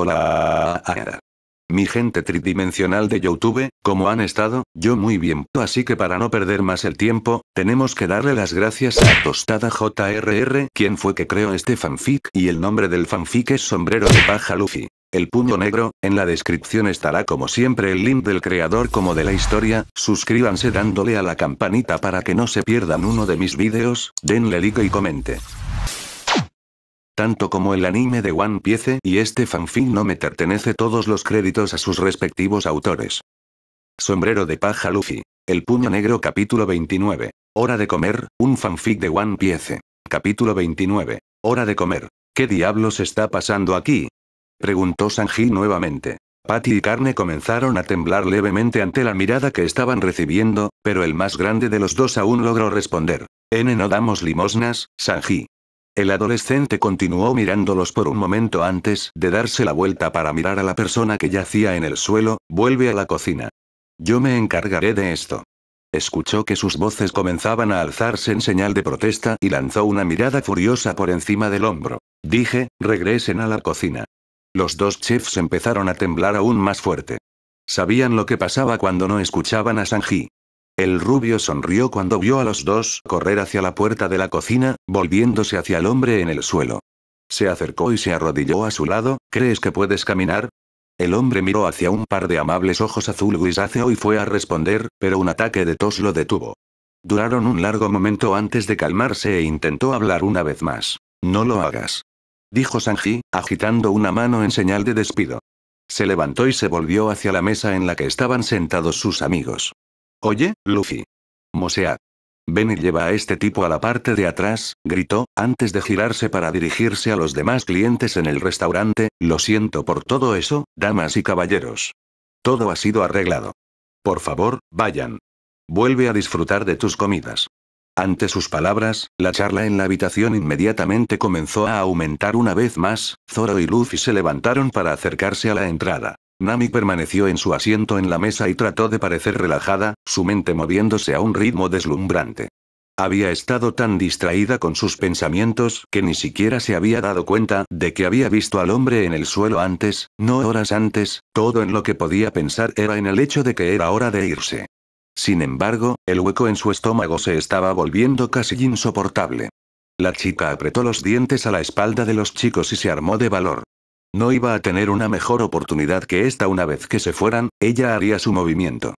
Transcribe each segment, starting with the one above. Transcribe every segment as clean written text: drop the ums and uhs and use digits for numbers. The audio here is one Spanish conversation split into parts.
Hola. Mi gente tridimensional de YouTube, ¿cómo han estado? Yo muy bien, así que para no perder más el tiempo, tenemos que darle las gracias a Tostada JRR, quien fue que creó este fanfic, y el nombre del fanfic es Sombrero de Paja Luffy. El puño negro, en la descripción estará como siempre el link del creador como de la historia, suscríbanse dándole a la campanita para que no se pierdan uno de mis vídeos, denle like y comente. Tanto como el anime de One Piece y este fanfic no me pertenece todos los créditos a sus respectivos autores. Sombrero de Paja Luffy. El puño negro capítulo 29. Hora de comer, un fanfic de One Piece. Capítulo 29. Hora de comer. ¿Qué diablos está pasando aquí? Preguntó Sanji nuevamente. Patty y Carne comenzaron a temblar levemente ante la mirada que estaban recibiendo, pero el más grande de los dos aún logró responder. ¿No damos limosnas, Sanji? El adolescente continuó mirándolos por un momento antes de darse la vuelta para mirar a la persona que yacía en el suelo. Vuelve a la cocina. Yo me encargaré de esto. Escuchó que sus voces comenzaban a alzarse en señal de protesta y lanzó una mirada furiosa por encima del hombro. Dije, regresen a la cocina. Los dos chefs empezaron a temblar aún más fuerte. Sabían lo que pasaba cuando no escuchaban a Sanji. El rubio sonrió cuando vio a los dos correr hacia la puerta de la cocina, volviéndose hacia el hombre en el suelo. Se acercó y se arrodilló a su lado. ¿Crees que puedes caminar? El hombre miró hacia un par de amables ojos azul grisáceo y fue a responder, pero un ataque de tos lo detuvo. Duraron un largo momento antes de calmarse e intentó hablar una vez más. No lo hagas, dijo Sanji, agitando una mano en señal de despido. Se levantó y se volvió hacia la mesa en la que estaban sentados sus amigos. Oye, Luffy. Mosea. Ven y lleva a este tipo a la parte de atrás, gritó, antes de girarse para dirigirse a los demás clientes en el restaurante. Lo siento por todo eso, damas y caballeros. Todo ha sido arreglado. Por favor, vayan. Vuelve a disfrutar de tus comidas. Ante sus palabras, la charla en la habitación inmediatamente comenzó a aumentar una vez más. Zoro y Luffy se levantaron para acercarse a la entrada. Nami permaneció en su asiento en la mesa y trató de parecer relajada, su mente moviéndose a un ritmo deslumbrante. Había estado tan distraída con sus pensamientos que ni siquiera se había dado cuenta de que había visto al hombre en el suelo antes, no horas antes. Todo en lo que podía pensar era en el hecho de que era hora de irse. Sin embargo, el hueco en su estómago se estaba volviendo casi insoportable. La chica apretó los dientes a la espalda de los chicos y se armó de valor. No iba a tener una mejor oportunidad que esta una vez que se fueran, ella haría su movimiento.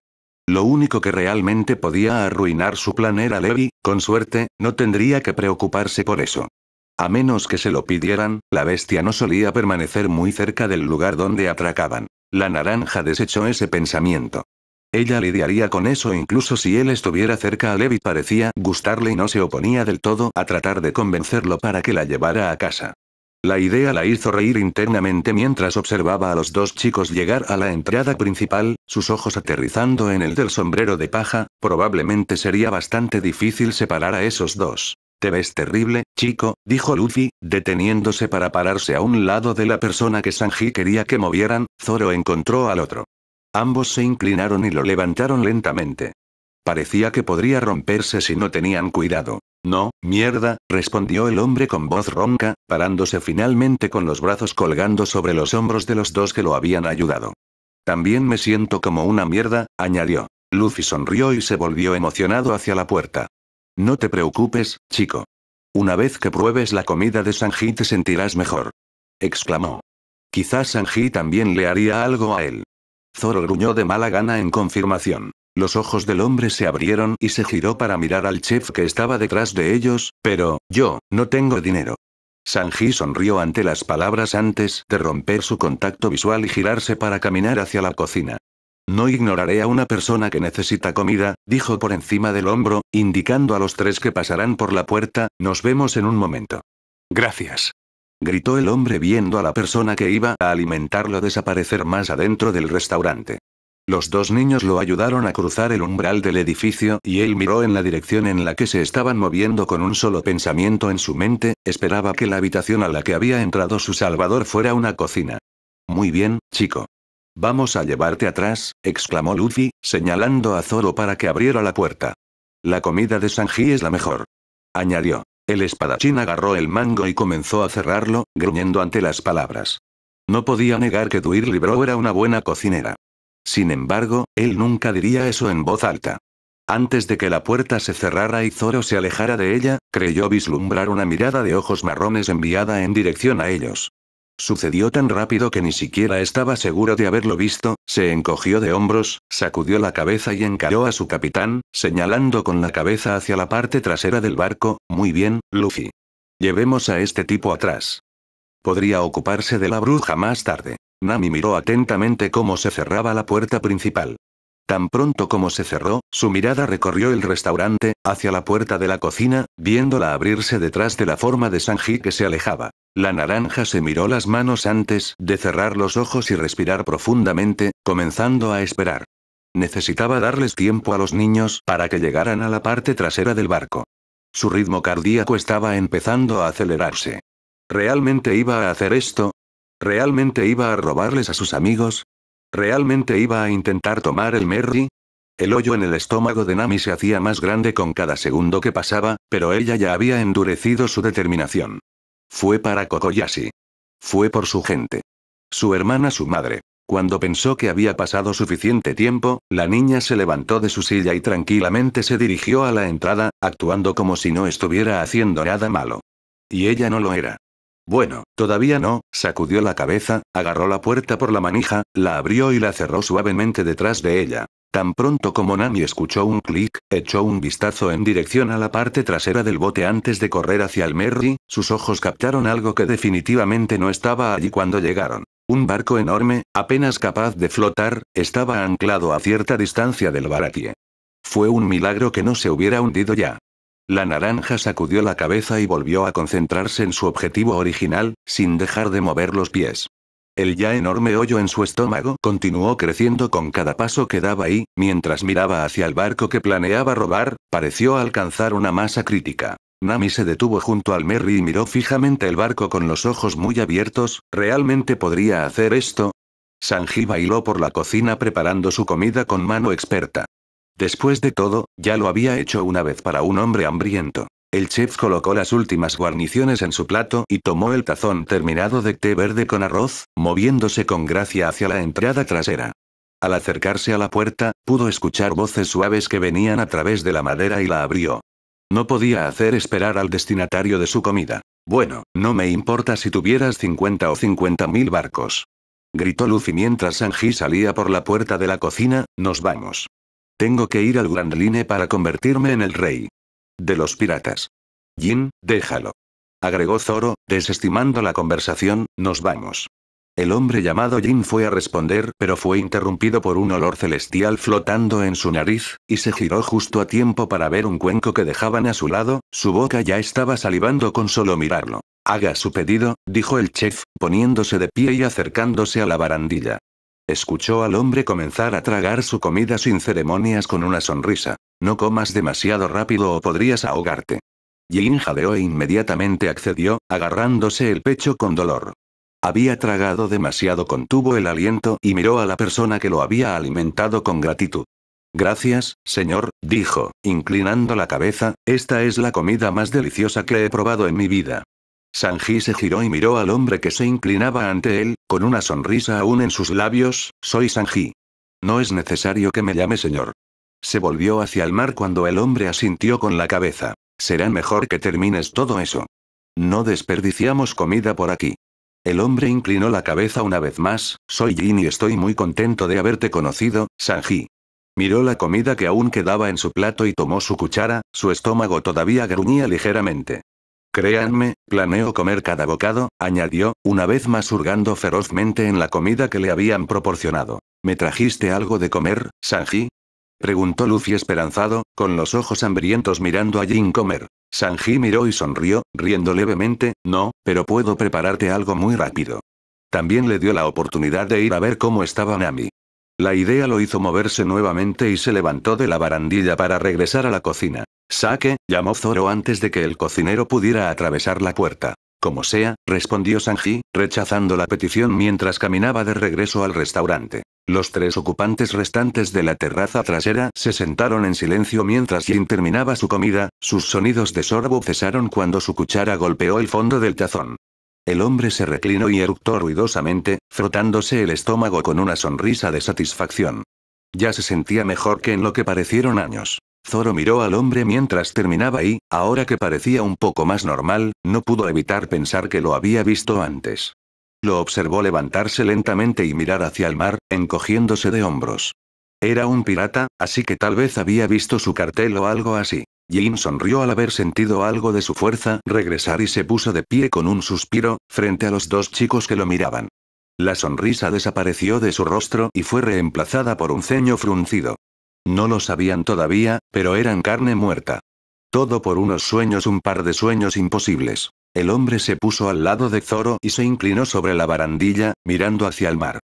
Lo único que realmente podía arruinar su plan era Levi, con suerte, no tendría que preocuparse por eso. A menos que se lo pidieran, la bestia no solía permanecer muy cerca del lugar donde atracaban. La naranja desechó ese pensamiento. Ella lidiaría con eso incluso si él estuviera cerca. A Levi parecía gustarle y no se oponía del todo a tratar de convencerlo para que la llevara a casa. La idea la hizo reír internamente mientras observaba a los dos chicos llegar a la entrada principal, sus ojos aterrizando en el del sombrero de paja. Probablemente sería bastante difícil separar a esos dos. Te ves terrible, chico, dijo Luffy, deteniéndose para pararse a un lado de la persona que Sanji quería que movieran. Zoro encontró al otro. Ambos se inclinaron y lo levantaron lentamente. Parecía que podría romperse si no tenían cuidado. No, mierda, respondió el hombre con voz ronca, parándose finalmente con los brazos colgando sobre los hombros de los dos que lo habían ayudado. También me siento como una mierda, añadió. Luffy sonrió y se volvió emocionado hacia la puerta. No te preocupes, chico. Una vez que pruebes la comida de Sanji te sentirás mejor, exclamó. Quizás Sanji también le haría algo a él. Zoro gruñó de mala gana en confirmación. Los ojos del hombre se abrieron y se giró para mirar al chef que estaba detrás de ellos, pero, yo, no tengo dinero. Sanji sonrió ante las palabras antes de romper su contacto visual y girarse para caminar hacia la cocina. No ignoraré a una persona que necesita comida, dijo por encima del hombro, indicando a los tres que pasarán por la puerta. Nos vemos en un momento. Gracias, gritó el hombre viendo a la persona que iba a alimentarlo desaparecer más adentro del restaurante. Los dos niños lo ayudaron a cruzar el umbral del edificio y él miró en la dirección en la que se estaban moviendo con un solo pensamiento en su mente. Esperaba que la habitación a la que había entrado su salvador fuera una cocina. Muy bien, chico. Vamos a llevarte atrás, exclamó Luffy, señalando a Zoro para que abriera la puerta. La comida de Sanji es la mejor, añadió. El espadachín agarró el mango y comenzó a cerrarlo, gruñendo ante las palabras. No podía negar que Dwirly Bro era una buena cocinera. Sin embargo, él nunca diría eso en voz alta. Antes de que la puerta se cerrara y Zoro se alejara de ella, creyó vislumbrar una mirada de ojos marrones enviada en dirección a ellos. Sucedió tan rápido que ni siquiera estaba seguro de haberlo visto, se encogió de hombros, sacudió la cabeza y encaró a su capitán, señalando con la cabeza hacia la parte trasera del barco. Muy bien, Luffy. Llevemos a este tipo atrás. Podría ocuparse de la bruja más tarde. Nami miró atentamente cómo se cerraba la puerta principal. Tan pronto como se cerró, su mirada recorrió el restaurante, hacia la puerta de la cocina, viéndola abrirse detrás de la forma de Sanji que se alejaba. La naranja se miró las manos antes de cerrar los ojos y respirar profundamente, comenzando a esperar. Necesitaba darles tiempo a los niños para que llegaran a la parte trasera del barco. Su ritmo cardíaco estaba empezando a acelerarse. ¿Realmente iba a hacer esto? ¿Realmente iba a robarles a sus amigos? ¿Realmente iba a intentar tomar el Merry? El hoyo en el estómago de Nami se hacía más grande con cada segundo que pasaba, pero ella ya había endurecido su determinación. Fue para Kokoyashi. Fue por su gente. Su hermana, su madre. Cuando pensó que había pasado suficiente tiempo, la niña se levantó de su silla y tranquilamente se dirigió a la entrada, actuando como si no estuviera haciendo nada malo. Y ella no lo era. Bueno, todavía no, sacudió la cabeza, agarró la puerta por la manija, la abrió y la cerró suavemente detrás de ella. Tan pronto como Nami escuchó un clic, echó un vistazo en dirección a la parte trasera del bote antes de correr hacia el Merry, sus ojos captaron algo que definitivamente no estaba allí cuando llegaron. Un barco enorme, apenas capaz de flotar, estaba anclado a cierta distancia del Baratie. Fue un milagro que no se hubiera hundido ya. La naranja sacudió la cabeza y volvió a concentrarse en su objetivo original, sin dejar de mover los pies. El ya enorme hoyo en su estómago continuó creciendo con cada paso que daba y, mientras miraba hacia el barco que planeaba robar, pareció alcanzar una masa crítica. Nami se detuvo junto al Merry y miró fijamente el barco con los ojos muy abiertos. ¿Realmente podría hacer esto? Sanji bailó por la cocina preparando su comida con mano experta. Después de todo, ya lo había hecho una vez para un hombre hambriento. El chef colocó las últimas guarniciones en su plato y tomó el tazón terminado de té verde con arroz, moviéndose con gracia hacia la entrada trasera. Al acercarse a la puerta, pudo escuchar voces suaves que venían a través de la madera y la abrió. No podía hacer esperar al destinatario de su comida. Bueno, no me importa si tuvieras 50 o 50.000 barcos. Gritó Luffy mientras Sanji salía por la puerta de la cocina. Nos vamos. Tengo que ir al Grand Line para convertirme en el rey de los piratas. Jin, déjalo. Agregó Zoro, desestimando la conversación. Nos vamos. El hombre llamado Jin fue a responder, pero fue interrumpido por un olor celestial flotando en su nariz, y se giró justo a tiempo para ver un cuenco que dejaban a su lado. Su boca ya estaba salivando con solo mirarlo. Haga su pedido, dijo el chef, poniéndose de pie y acercándose a la barandilla. Escuchó al hombre comenzar a tragar su comida sin ceremonias con una sonrisa. No comas demasiado rápido o podrías ahogarte. Jin jadeó e inmediatamente accedió, agarrándose el pecho con dolor. Había tragado demasiado, contuvo el aliento y miró a la persona que lo había alimentado con gratitud. Gracias, señor, dijo, inclinando la cabeza. Esta es la comida más deliciosa que he probado en mi vida. Sanji se giró y miró al hombre que se inclinaba ante él, con una sonrisa aún en sus labios. Soy Sanji. No es necesario que me llame señor. Se volvió hacia el mar cuando el hombre asintió con la cabeza. Será mejor que termines todo eso. No desperdiciamos comida por aquí. El hombre inclinó la cabeza una vez más. Soy Jin y estoy muy contento de haberte conocido, Sanji. Miró la comida que aún quedaba en su plato y tomó su cuchara. Su estómago todavía gruñía ligeramente. Créanme, planeo comer cada bocado, añadió, una vez más hurgando ferozmente en la comida que le habían proporcionado. ¿Me trajiste algo de comer, Sanji? Preguntó Luffy esperanzado, con los ojos hambrientos mirando a Jin comer. Sanji miró y sonrió, riendo levemente. No, pero puedo prepararte algo muy rápido. También le dio la oportunidad de ir a ver cómo estaba Nami. La idea lo hizo moverse nuevamente y se levantó de la barandilla para regresar a la cocina. Sake, llamó Zoro antes de que el cocinero pudiera atravesar la puerta. Como sea, respondió Sanji, rechazando la petición mientras caminaba de regreso al restaurante. Los 3 ocupantes restantes de la terraza trasera se sentaron en silencio mientras Jin terminaba su comida, sus sonidos de sorbo cesaron cuando su cuchara golpeó el fondo del tazón. El hombre se reclinó y eructó ruidosamente, frotándose el estómago con una sonrisa de satisfacción. Ya se sentía mejor que en lo que parecieron años. Zoro miró al hombre mientras terminaba y, ahora que parecía un poco más normal, no pudo evitar pensar que lo había visto antes. Lo observó levantarse lentamente y mirar hacia el mar, encogiéndose de hombros. Era un pirata, así que tal vez había visto su cartel o algo así. Jin sonrió al haber sentido algo de su fuerza regresar y se puso de pie con un suspiro, frente a los 2 chicos que lo miraban. La sonrisa desapareció de su rostro y fue reemplazada por un ceño fruncido. No lo sabían todavía, pero eran carne muerta. Todo por unos sueños, un par de sueños imposibles. El hombre se puso al lado de Zoro y se inclinó sobre la barandilla, mirando hacia el mar.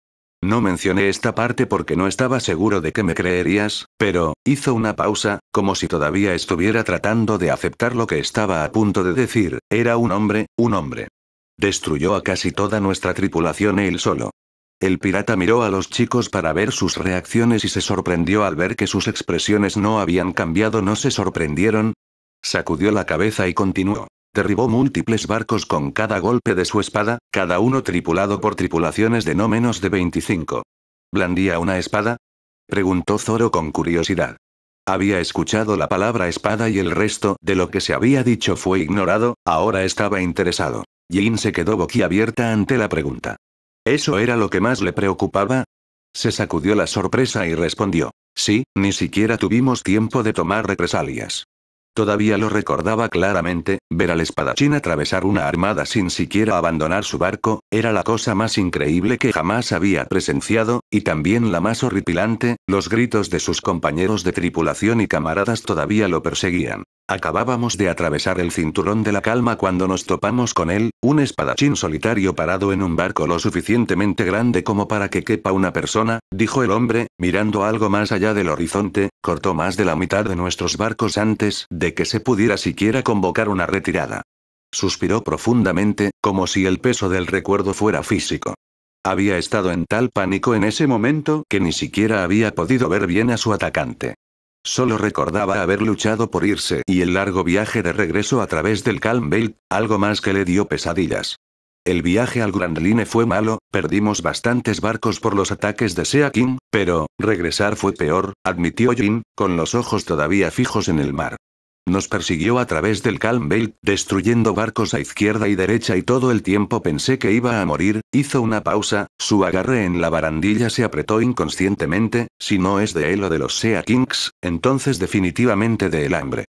No mencioné esta parte porque no estaba seguro de que me creerías, pero, hizo una pausa, como si todavía estuviera tratando de aceptar lo que estaba a punto de decir, era un hombre, un hombre. Destruyó a casi toda nuestra tripulación él solo. El pirata miró a los chicos para ver sus reacciones y se sorprendió al ver que sus expresiones no habían cambiado. ¿No se sorprendieron? Sacudió la cabeza y continuó. Derribó múltiples barcos con cada golpe de su espada, cada uno tripulado por tripulaciones de no menos de 25. ¿Blandía una espada? Preguntó Zoro con curiosidad. Había escuchado la palabra espada y el resto de lo que se había dicho fue ignorado, ahora estaba interesado. Jin se quedó boquiabierta ante la pregunta. ¿Eso era lo que más le preocupaba? Se sacudió la sorpresa y respondió. Sí, ni siquiera tuvimos tiempo de tomar represalias. Todavía lo recordaba claramente, ver al espadachín atravesar una armada sin siquiera abandonar su barco, era la cosa más increíble que jamás había presenciado, y también la más horripilante. Los gritos de sus compañeros de tripulación y camaradas todavía lo perseguían. Acabábamos de atravesar el cinturón de la calma cuando nos topamos con él, un espadachín solitario parado en un barco lo suficientemente grande como para que quepa una persona, dijo el hombre, mirando algo más allá del horizonte, cortó más de la mitad de nuestros barcos antes de que se pudiera siquiera convocar una retirada. Suspiró profundamente, como si el peso del recuerdo fuera físico. Había estado en tal pánico en ese momento que ni siquiera había podido ver bien a su atacante. Solo recordaba haber luchado por irse y el largo viaje de regreso a través del Calm Belt, algo más que le dio pesadillas. El viaje al Grand Line fue malo, perdimos bastantes barcos por los ataques de Sea King, pero, regresar fue peor, admitió Jin, con los ojos todavía fijos en el mar. Nos persiguió a través del Calm Belt, destruyendo barcos a izquierda y derecha y todo el tiempo pensé que iba a morir. Hizo una pausa, su agarre en la barandilla se apretó inconscientemente, si no es de él o de los Sea Kings, entonces definitivamente de el hambre.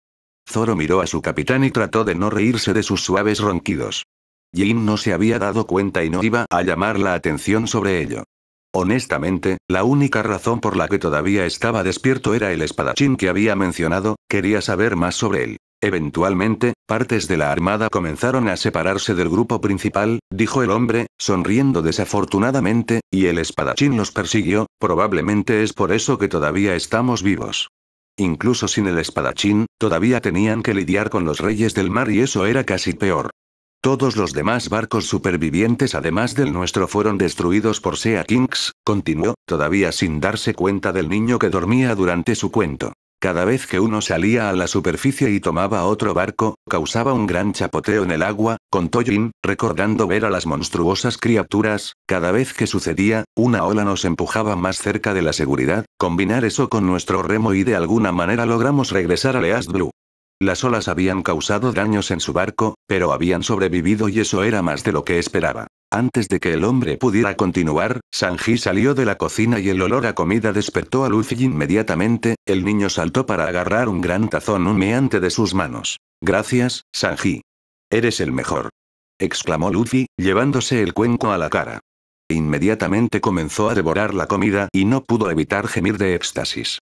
Zoro miró a su capitán y trató de no reírse de sus suaves ronquidos. Jin no se había dado cuenta y no iba a llamar la atención sobre ello. Honestamente, la única razón por la que todavía estaba despierto era el espadachín que había mencionado, quería saber más sobre él. Eventualmente, partes de la armada comenzaron a separarse del grupo principal, dijo el hombre, sonriendo desafortunadamente, y el espadachín los persiguió, probablemente es por eso que todavía estamos vivos. Incluso sin el espadachín, todavía tenían que lidiar con los reyes del mar y eso era casi peor. Todos los demás barcos supervivientes además del nuestro fueron destruidos por Sea Kings, continuó, todavía sin darse cuenta del niño que dormía durante su cuento. Cada vez que uno salía a la superficie y tomaba otro barco, causaba un gran chapoteo en el agua, contó Jin, recordando ver a las monstruosas criaturas. Cada vez que sucedía, una ola nos empujaba más cerca de la seguridad. Combinar eso con nuestro remo y de alguna manera logramos regresar a East Blue. Las olas habían causado daños en su barco, pero habían sobrevivido y eso era más de lo que esperaba. Antes de que el hombre pudiera continuar, Sanji salió de la cocina y el olor a comida despertó a Luffy inmediatamente. El niño saltó para agarrar un gran tazón humeante de sus manos. Gracias, Sanji. Eres el mejor, exclamó Luffy, llevándose el cuenco a la cara. Inmediatamente comenzó a devorar la comida y no pudo evitar gemir de éxtasis.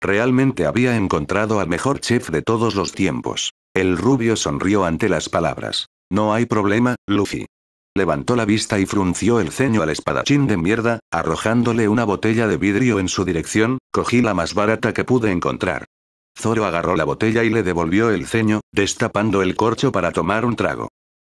Realmente había encontrado al mejor chef de todos los tiempos. El rubio sonrió ante las palabras. No hay problema, Luffy. Levantó la vista y frunció el ceño al espadachín de mierda, arrojándole una botella de vidrio en su dirección. Cogí la más barata que pude encontrar. Zoro agarró la botella y le devolvió el ceño, destapando el corcho para tomar un trago.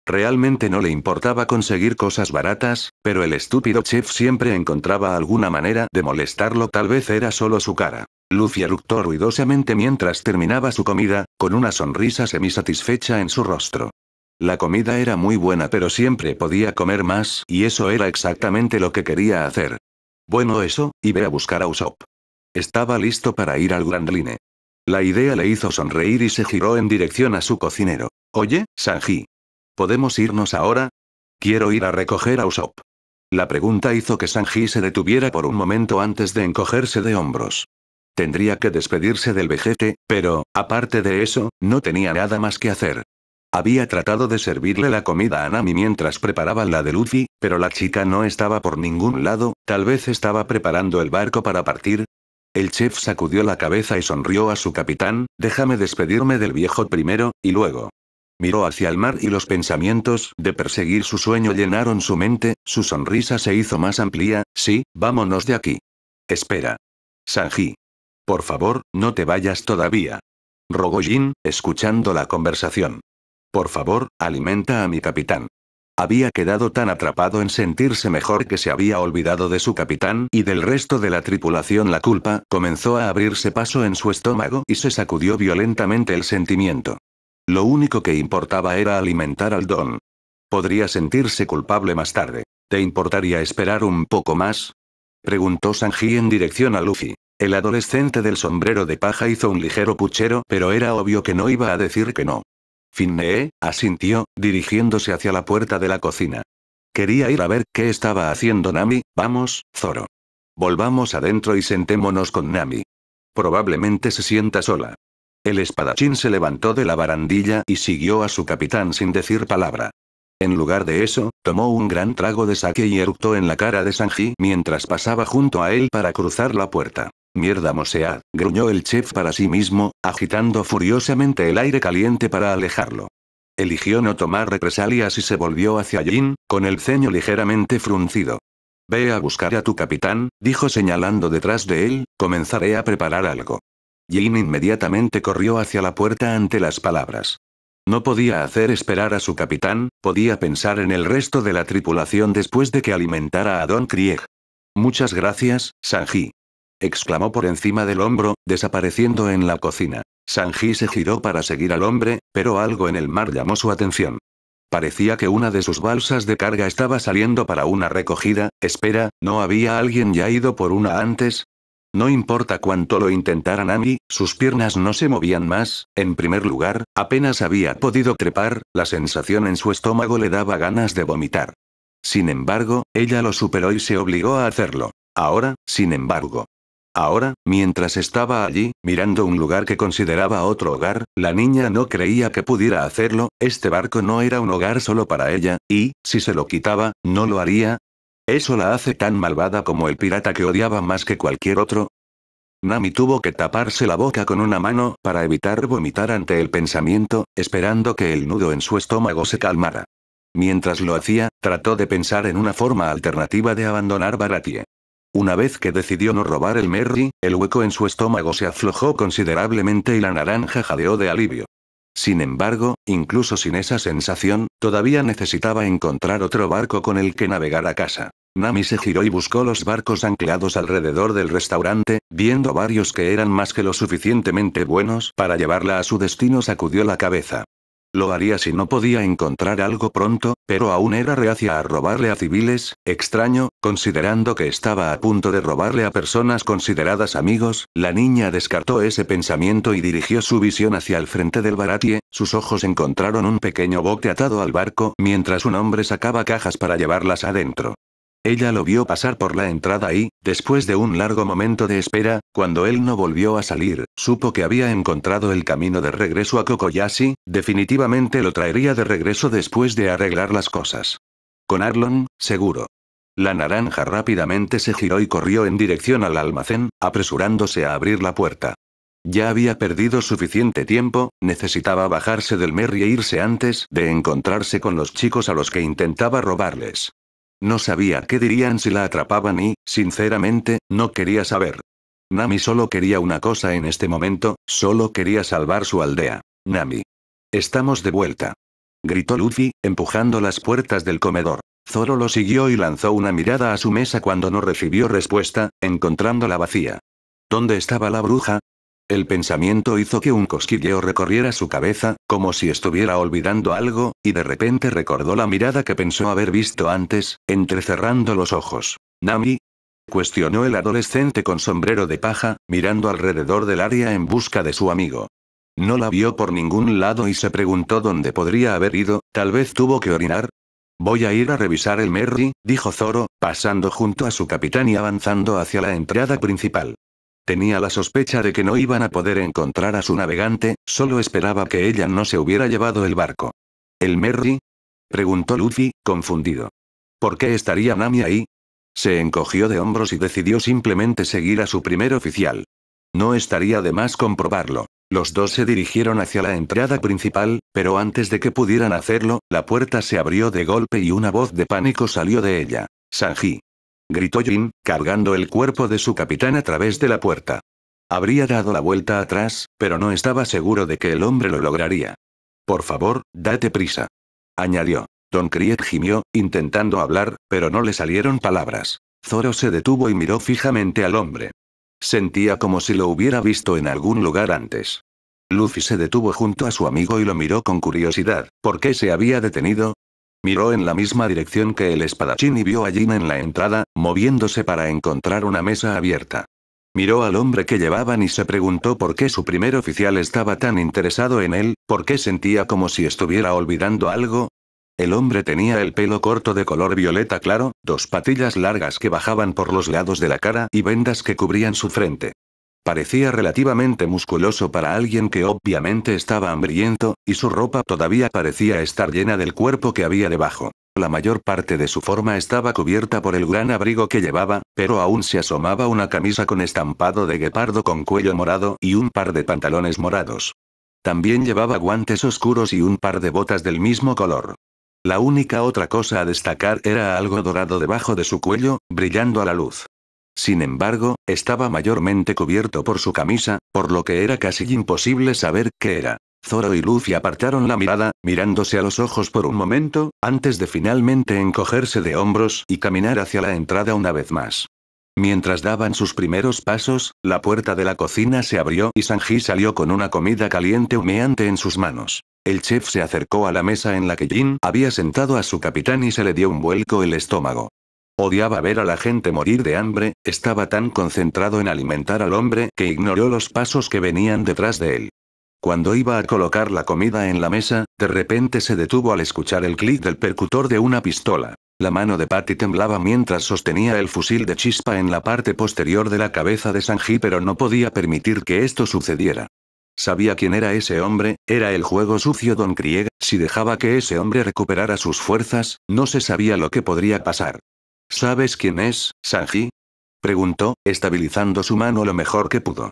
Realmente no le importaba conseguir cosas baratas, pero el estúpido chef siempre encontraba alguna manera de molestarlo, tal vez era solo su cara. Luffy eructó ruidosamente mientras terminaba su comida, con una sonrisa semisatisfecha en su rostro. La comida era muy buena, pero siempre podía comer más, y eso era exactamente lo que quería hacer. Bueno, eso, y ve a buscar a Usopp. Estaba listo para ir al Grand Line. La idea le hizo sonreír y se giró en dirección a su cocinero. Oye, Sanji. ¿Podemos irnos ahora? Quiero ir a recoger a Usopp. La pregunta hizo que Sanji se detuviera por un momento antes de encogerse de hombros. Tendría que despedirse del vejete, pero, aparte de eso, no tenía nada más que hacer. Había tratado de servirle la comida a Nami mientras preparaban la de Luffy, pero la chica no estaba por ningún lado, tal vez estaba preparando el barco para partir. El chef sacudió la cabeza y sonrió a su capitán, déjame despedirme del viejo primero, y luego. Miró hacia el mar y los pensamientos de perseguir su sueño llenaron su mente, su sonrisa se hizo más amplia, sí, vámonos de aquí. Espera. Sanji. Por favor, no te vayas todavía. Rogó Jin, escuchando la conversación. Por favor, alimenta a mi capitán. Había quedado tan atrapado en sentirse mejor que se había olvidado de su capitán y del resto de la tripulación. La culpa comenzó a abrirse paso en su estómago y se sacudió violentamente el sentimiento. Lo único que importaba era alimentar al Don. Podría sentirse culpable más tarde. ¿Te importaría esperar un poco más? Preguntó Sanji en dirección a Luffy. El adolescente del sombrero de paja hizo un ligero puchero, pero era obvio que no iba a decir que no. Finnee, asintió, dirigiéndose hacia la puerta de la cocina. Quería ir a ver qué estaba haciendo Nami. Vamos, Zoro. Volvamos adentro y sentémonos con Nami. Probablemente se sienta sola. El espadachín se levantó de la barandilla y siguió a su capitán sin decir palabra. En lugar de eso, tomó un gran trago de sake y eructó en la cara de Sanji mientras pasaba junto a él para cruzar la puerta. Mierda Mosead, gruñó el chef para sí mismo, agitando furiosamente el aire caliente para alejarlo. Eligió no tomar represalias y se volvió hacia Jin, con el ceño ligeramente fruncido. Ve a buscar a tu capitán, dijo señalando detrás de él, comenzaré a preparar algo. Jin inmediatamente corrió hacia la puerta ante las palabras. No podía hacer esperar a su capitán, podía pensar en el resto de la tripulación después de que alimentara a Don Krieg. Muchas gracias, Sanji. Exclamó por encima del hombro, desapareciendo en la cocina. Sanji se giró para seguir al hombre, pero algo en el mar llamó su atención. Parecía que una de sus balsas de carga estaba saliendo para una recogida. Espera, ¿no había alguien ya ido por una antes? No importa cuánto lo intentara Nami, sus piernas no se movían más. En primer lugar, apenas había podido trepar, la sensación en su estómago le daba ganas de vomitar. Sin embargo, ella lo superó y se obligó a hacerlo. Ahora, sin embargo. Ahora, mientras estaba allí, mirando un lugar que consideraba otro hogar, la niña no creía que pudiera hacerlo. Este barco no era un hogar solo para ella, y, si se lo quitaba, no lo haría. ¿Eso la hace tan malvada como el pirata que odiaba más que cualquier otro? Nami tuvo que taparse la boca con una mano para evitar vomitar ante el pensamiento, esperando que el nudo en su estómago se calmara. Mientras lo hacía, trató de pensar en una forma alternativa de abandonar Baratie. Una vez que decidió no robar el Merry, el hueco en su estómago se aflojó considerablemente y la naranja jadeó de alivio. Sin embargo, incluso sin esa sensación, todavía necesitaba encontrar otro barco con el que navegar a casa. Nami se giró y buscó los barcos anclados alrededor del restaurante, viendo varios que eran más que lo suficientemente buenos para llevarla a su destino. Sacudió la cabeza. Lo haría si no podía encontrar algo pronto, pero aún era reacia a robarle a civiles. Extraño, considerando que estaba a punto de robarle a personas consideradas amigos. La niña descartó ese pensamiento y dirigió su visión hacia el frente del Baratie. Sus ojos encontraron un pequeño bote atado al barco, mientras un hombre sacaba cajas para llevarlas adentro. Ella lo vio pasar por la entrada y, después de un largo momento de espera, cuando él no volvió a salir, supo que había encontrado el camino de regreso a Kokoyashi. Definitivamente lo traería de regreso después de arreglar las cosas. Con Arlong, seguro. La naranja rápidamente se giró y corrió en dirección al almacén, apresurándose a abrir la puerta. Ya había perdido suficiente tiempo, necesitaba bajarse del Merry e irse antes de encontrarse con los chicos a los que intentaba robarles. No sabía qué dirían si la atrapaban y, sinceramente, no quería saber. Nami solo quería una cosa en este momento, solo quería salvar su aldea. Nami. Estamos de vuelta. gritó Luffy, empujando las puertas del comedor. Zoro lo siguió y lanzó una mirada a su mesa cuando no recibió respuesta, encontrándola vacía. ¿Dónde estaba la bruja? El pensamiento hizo que un cosquilleo recorriera su cabeza, como si estuviera olvidando algo, y de repente recordó la mirada que pensó haber visto antes, entrecerrando los ojos. ¿Nami? Cuestionó el adolescente con sombrero de paja, mirando alrededor del área en busca de su amigo. No la vio por ningún lado y se preguntó dónde podría haber ido, tal vez tuvo que orinar. Voy a ir a revisar el Merry, dijo Zoro, pasando junto a su capitán y avanzando hacia la entrada principal. Tenía la sospecha de que no iban a poder encontrar a su navegante, solo esperaba que ella no se hubiera llevado el barco. ¿El Merry? Preguntó Luffy, confundido. ¿Por qué estaría Nami ahí? Se encogió de hombros y decidió simplemente seguir a su primer oficial. No estaría de más comprobarlo. Los dos se dirigieron hacia la entrada principal, pero antes de que pudieran hacerlo, la puerta se abrió de golpe y una voz de pánico salió de ella. Sanji. Gritó Jin, cargando el cuerpo de su capitán a través de la puerta. Habría dado la vuelta atrás, pero no estaba seguro de que el hombre lo lograría. Por favor, date prisa. Añadió. Don Krieg gimió, intentando hablar, pero no le salieron palabras. Zoro se detuvo y miró fijamente al hombre. Sentía como si lo hubiera visto en algún lugar antes. Luffy se detuvo junto a su amigo y lo miró con curiosidad. ¿Por qué se había detenido? Miró en la misma dirección que el espadachín y vio a Jin en la entrada, moviéndose para encontrar una mesa abierta. Miró al hombre que llevaban y se preguntó por qué su primer oficial estaba tan interesado en él, por qué sentía como si estuviera olvidando algo. El hombre tenía el pelo corto de color violeta claro, dos patillas largas que bajaban por los lados de la cara y vendas que cubrían su frente. Parecía relativamente musculoso para alguien que obviamente estaba hambriento, y su ropa todavía parecía estar llena del cuerpo que había debajo. La mayor parte de su forma estaba cubierta por el gran abrigo que llevaba, pero aún se asomaba una camisa con estampado de guepardo con cuello morado y un par de pantalones morados. También llevaba guantes oscuros y un par de botas del mismo color. La única otra cosa a destacar era algo dorado debajo de su cuello, brillando a la luz. Sin embargo, estaba mayormente cubierto por su camisa, por lo que era casi imposible saber qué era. Zoro y Luffy apartaron la mirada, mirándose a los ojos por un momento, antes de finalmente encogerse de hombros y caminar hacia la entrada una vez más. Mientras daban sus primeros pasos, la puerta de la cocina se abrió y Sanji salió con una comida caliente humeante en sus manos. El chef se acercó a la mesa en la que Jin había sentado a su capitán y se le dio un vuelco el estómago. Odiaba ver a la gente morir de hambre, estaba tan concentrado en alimentar al hombre que ignoró los pasos que venían detrás de él. Cuando iba a colocar la comida en la mesa, de repente se detuvo al escuchar el clic del percutor de una pistola. La mano de Patty temblaba mientras sostenía el fusil de chispa en la parte posterior de la cabeza de Sanji, pero no podía permitir que esto sucediera. Sabía quién era ese hombre, era el juego sucio Don Krieg, si dejaba que ese hombre recuperara sus fuerzas, no se sabía lo que podría pasar. ¿Sabes quién es, Sanji? Preguntó, estabilizando su mano lo mejor que pudo.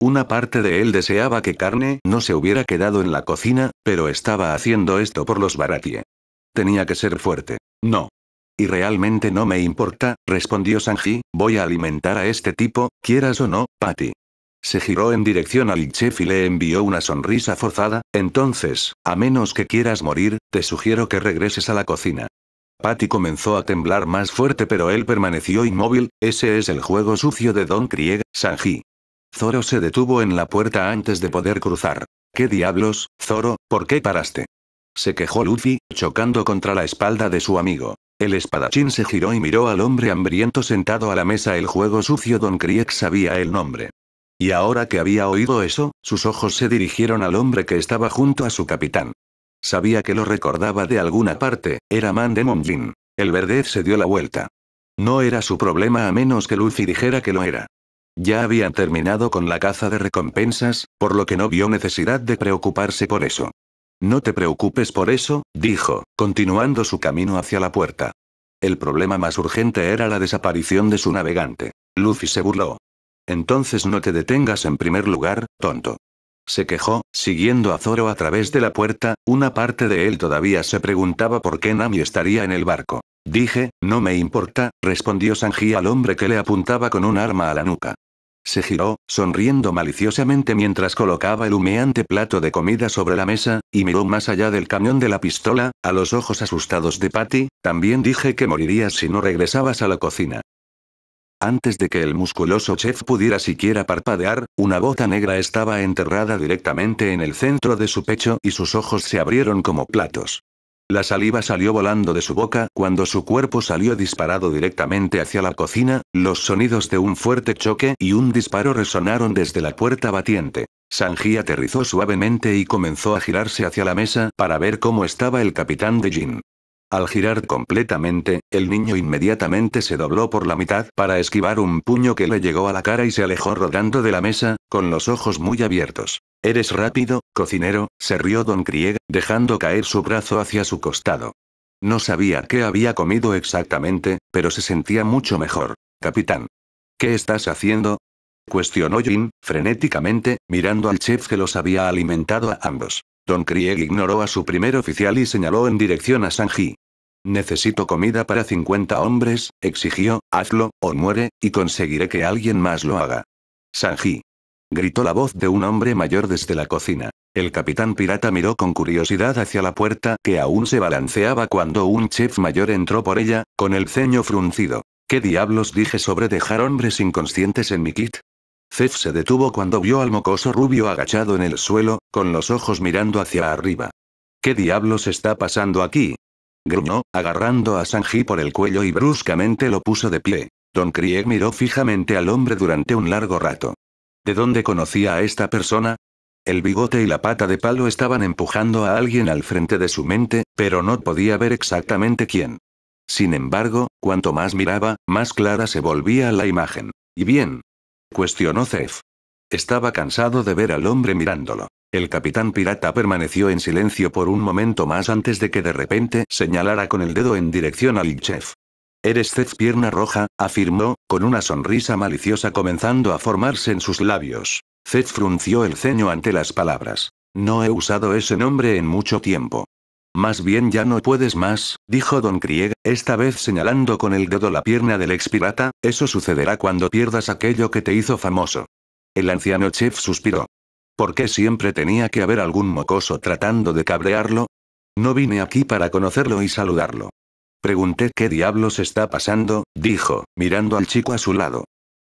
Una parte de él deseaba que Carne no se hubiera quedado en la cocina, pero estaba haciendo esto por los Baratie. Tenía que ser fuerte. No. Y realmente no me importa, respondió Sanji, voy a alimentar a este tipo, quieras o no, Patty. Se giró en dirección al chef y le envió una sonrisa forzada, entonces, a menos que quieras morir, te sugiero que regreses a la cocina. Patty comenzó a temblar más fuerte pero él permaneció inmóvil, ese es el juego sucio de Don Krieg, Sanji. Zoro se detuvo en la puerta antes de poder cruzar. ¿Qué diablos, Zoro, por qué paraste? Se quejó Luffy, chocando contra la espalda de su amigo. El espadachín se giró y miró al hombre hambriento sentado a la mesa. El juego sucio Don Krieg sabía el nombre. Y ahora que había oído eso, sus ojos se dirigieron al hombre que estaba junto a su capitán. Sabía que lo recordaba de alguna parte, era Mandemon Jin. El verdez se dio la vuelta. No era su problema a menos que Luffy dijera que lo era. Ya habían terminado con la caza de recompensas, por lo que no vio necesidad de preocuparse por eso. No te preocupes por eso, dijo, continuando su camino hacia la puerta. El problema más urgente era la desaparición de su navegante. Luffy se burló. Entonces no te detengas en primer lugar, tonto. Se quejó, siguiendo a Zoro a través de la puerta, una parte de él todavía se preguntaba por qué Nami estaría en el barco. Dije, no me importa, respondió Sanji al hombre que le apuntaba con un arma a la nuca. Se giró, sonriendo maliciosamente mientras colocaba el humeante plato de comida sobre la mesa, y miró más allá del cañón de la pistola, a los ojos asustados de Patty. También dije que morirías si no regresabas a la cocina. Antes de que el musculoso chef pudiera siquiera parpadear, una bota negra estaba enterrada directamente en el centro de su pecho y sus ojos se abrieron como platos. La saliva salió volando de su boca cuando su cuerpo salió disparado directamente hacia la cocina. Los sonidos de un fuerte choque y un disparo resonaron desde la puerta batiente. Sanji aterrizó suavemente y comenzó a girarse hacia la mesa para ver cómo estaba el capitán de Jin. Al girar completamente, el niño inmediatamente se dobló por la mitad para esquivar un puño que le llegó a la cara y se alejó rodando de la mesa, con los ojos muy abiertos. «¿Eres rápido, cocinero?», se rió Don Krieg, dejando caer su brazo hacia su costado. No sabía qué había comido exactamente, pero se sentía mucho mejor. «Capitán. ¿Qué estás haciendo?», cuestionó Jin, frenéticamente, mirando al chef que los había alimentado a ambos. Don Krieg ignoró a su primer oficial y señaló en dirección a Sanji. «Necesito comida para 50 hombres», exigió. «Hazlo, o muere, y conseguiré que alguien más lo haga». «Sanji», gritó la voz de un hombre mayor desde la cocina. El capitán pirata miró con curiosidad hacia la puerta que aún se balanceaba cuando un chef mayor entró por ella, con el ceño fruncido. «¿Qué diablos dije sobre dejar hombres inconscientes en mi kit?». Zef se detuvo cuando vio al mocoso rubio agachado en el suelo, con los ojos mirando hacia arriba. «¿Qué diablos está pasando aquí?», gruñó, agarrando a Sanji por el cuello y bruscamente lo puso de pie. Don Krieg miró fijamente al hombre durante un largo rato. ¿De dónde conocía a esta persona? El bigote y la pata de palo estaban empujando a alguien al frente de su mente, pero no podía ver exactamente quién. Sin embargo, cuanto más miraba, más clara se volvía la imagen. «¿Y bien?», cuestionó Zef. Estaba cansado de ver al hombre mirándolo. El capitán pirata permaneció en silencio por un momento más antes de que de repente señalara con el dedo en dirección al chef. «Eres Zef Pierna Roja», afirmó, con una sonrisa maliciosa comenzando a formarse en sus labios. Zef frunció el ceño ante las palabras. «No he usado ese nombre en mucho tiempo». «Más bien ya no puedes más», dijo Don Krieg, esta vez señalando con el dedo la pierna del ex pirata. «Eso sucederá cuando pierdas aquello que te hizo famoso». El anciano chef suspiró. ¿Por qué siempre tenía que haber algún mocoso tratando de cabrearlo? No vine aquí para conocerlo y saludarlo. Pregunté qué diablos está pasando, dijo, mirando al chico a su lado.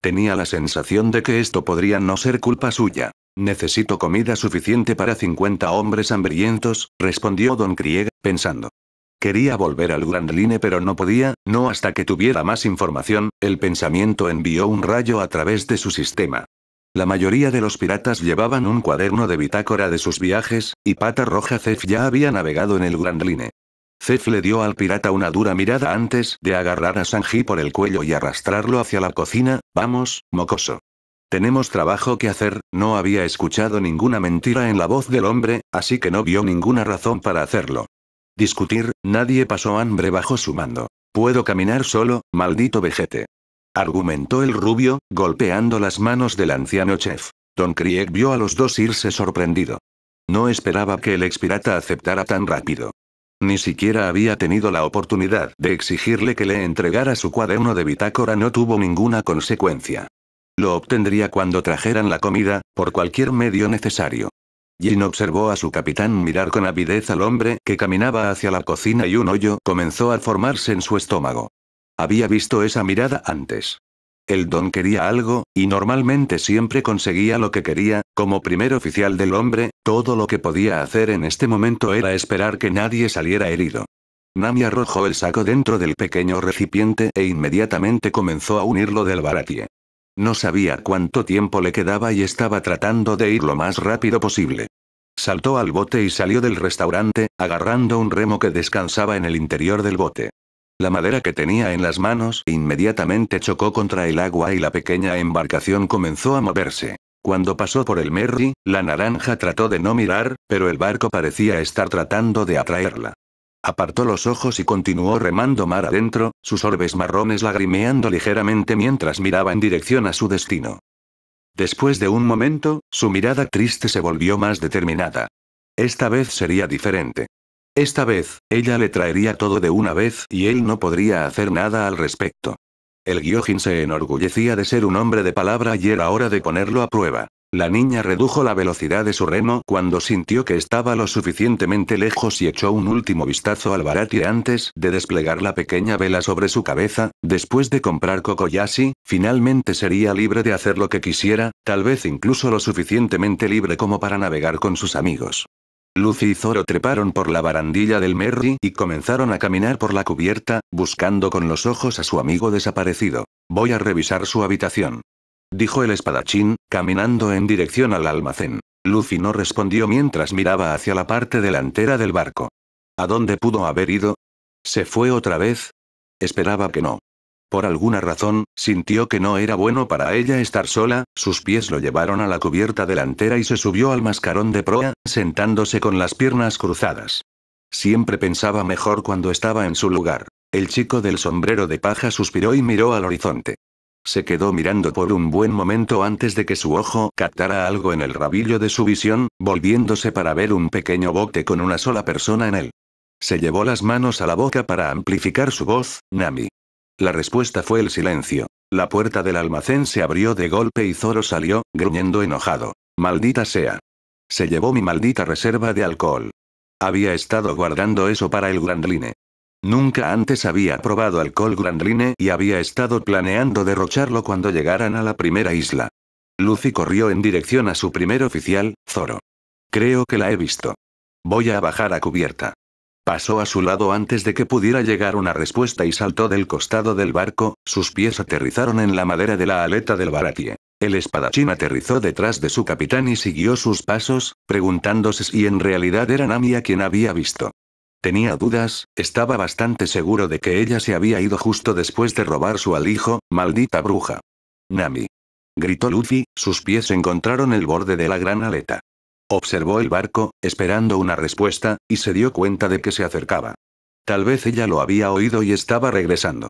Tenía la sensación de que esto podría no ser culpa suya. «Necesito comida suficiente para 50 hombres hambrientos», respondió Don Krieg, pensando. Quería volver al Grand Line pero no podía, no hasta que tuviera más información. El pensamiento envió un rayo a través de su sistema. La mayoría de los piratas llevaban un cuaderno de bitácora de sus viajes, y Pata Roja Zef ya había navegado en el Grand Line. Zef le dio al pirata una dura mirada antes de agarrar a Sanji por el cuello y arrastrarlo hacia la cocina. «Vamos, mocoso. Tenemos trabajo que hacer». No había escuchado ninguna mentira en la voz del hombre, así que no vio ninguna razón para hacerlo. Discutir, nadie pasó hambre bajo su mando. «Puedo caminar solo, maldito vejete», argumentó el rubio, golpeando las manos del anciano chef. Don Krieg vio a los dos irse sorprendido. No esperaba que el expirata aceptara tan rápido. Ni siquiera había tenido la oportunidad de exigirle que le entregara su cuaderno de bitácora. No tuvo ninguna consecuencia. Lo obtendría cuando trajeran la comida, por cualquier medio necesario. Jin observó a su capitán mirar con avidez al hombre que caminaba hacia la cocina y un hoyo comenzó a formarse en su estómago. Había visto esa mirada antes. El don quería algo, y normalmente siempre conseguía lo que quería. Como primer oficial del hombre, todo lo que podía hacer en este momento era esperar que nadie saliera herido. Nami arrojó el saco dentro del pequeño recipiente e inmediatamente comenzó a unirlo del baratie. No sabía cuánto tiempo le quedaba y estaba tratando de ir lo más rápido posible. Saltó al bote y salió del restaurante, agarrando un remo que descansaba en el interior del bote. La madera que tenía en las manos inmediatamente chocó contra el agua y la pequeña embarcación comenzó a moverse. Cuando pasó por el Merry, la naranja trató de no mirar, pero el barco parecía estar tratando de atraerla. Apartó los ojos y continuó remando mar adentro, sus orbes marrones lagrimeando ligeramente mientras miraba en dirección a su destino. Después de un momento, su mirada triste se volvió más determinada. Esta vez sería diferente. Esta vez, ella le traería todo de una vez y él no podría hacer nada al respecto. El Gyojin se enorgullecía de ser un hombre de palabra y era hora de ponerlo a prueba. La niña redujo la velocidad de su remo cuando sintió que estaba lo suficientemente lejos y echó un último vistazo al Baratie antes de desplegar la pequeña vela sobre su cabeza. Después de comprar Kokoyashi, finalmente sería libre de hacer lo que quisiera, tal vez incluso lo suficientemente libre como para navegar con sus amigos. Luffy y Zoro treparon por la barandilla del Merry y comenzaron a caminar por la cubierta, buscando con los ojos a su amigo desaparecido. Voy a revisar su habitación, dijo el espadachín, caminando en dirección al almacén. Luffy no respondió mientras miraba hacia la parte delantera del barco. ¿A dónde pudo haber ido? ¿Se fue otra vez? Esperaba que no. Por alguna razón, sintió que no era bueno para ella estar sola, sus pies lo llevaron a la cubierta delantera y se subió al mascarón de proa, sentándose con las piernas cruzadas. Siempre pensaba mejor cuando estaba en su lugar. El chico del sombrero de paja suspiró y miró al horizonte. Se quedó mirando por un buen momento antes de que su ojo captara algo en el rabillo de su visión, volviéndose para ver un pequeño bote con una sola persona en él. Se llevó las manos a la boca para amplificar su voz. Nami. La respuesta fue el silencio. La puerta del almacén se abrió de golpe y Zoro salió, gruñendo enojado. Maldita sea. Se llevó mi maldita reserva de alcohol. Había estado guardando eso para el Grand Line. Nunca antes había probado alcohol Grand Line y había estado planeando derrocharlo cuando llegaran a la primera isla. Luffy corrió en dirección a su primer oficial, Zoro. Creo que la he visto. Voy a bajar a cubierta. Pasó a su lado antes de que pudiera llegar una respuesta y saltó del costado del barco, sus pies aterrizaron en la madera de la aleta del Baratie. El espadachín aterrizó detrás de su capitán y siguió sus pasos, preguntándose si en realidad era Nami a quien había visto. Tenía dudas, estaba bastante seguro de que ella se había ido justo después de robar su alijo, maldita bruja. Nami. Gritó Luffy, sus pies encontraron el borde de la gran aleta. Observó el barco, esperando una respuesta, y se dio cuenta de que se acercaba. Tal vez ella lo había oído y estaba regresando.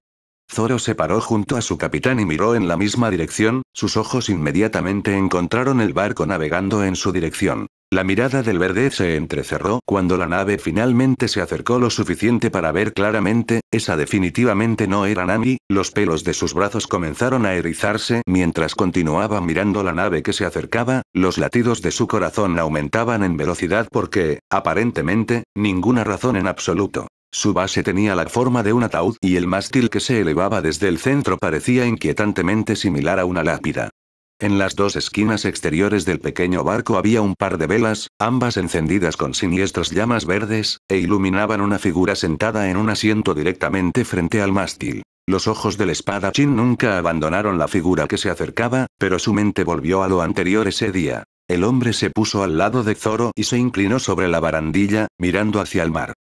Zoro se paró junto a su capitán y miró en la misma dirección, sus ojos inmediatamente encontraron el barco navegando en su dirección. La mirada del verde se entrecerró cuando la nave finalmente se acercó lo suficiente para ver claramente, esa definitivamente no era Nami, los pelos de sus brazos comenzaron a erizarse mientras continuaba mirando la nave que se acercaba, los latidos de su corazón aumentaban en velocidad porque, aparentemente, ninguna razón en absoluto. Su base tenía la forma de un ataúd y el mástil que se elevaba desde el centro parecía inquietantemente similar a una lápida. En las dos esquinas exteriores del pequeño barco había un par de velas, ambas encendidas con siniestras llamas verdes, e iluminaban una figura sentada en un asiento directamente frente al mástil. Los ojos del espadachín nunca abandonaron la figura que se acercaba, pero su mente volvió a lo anterior ese día. El hombre se puso al lado de Zoro y se inclinó sobre la barandilla, mirando hacia el mar.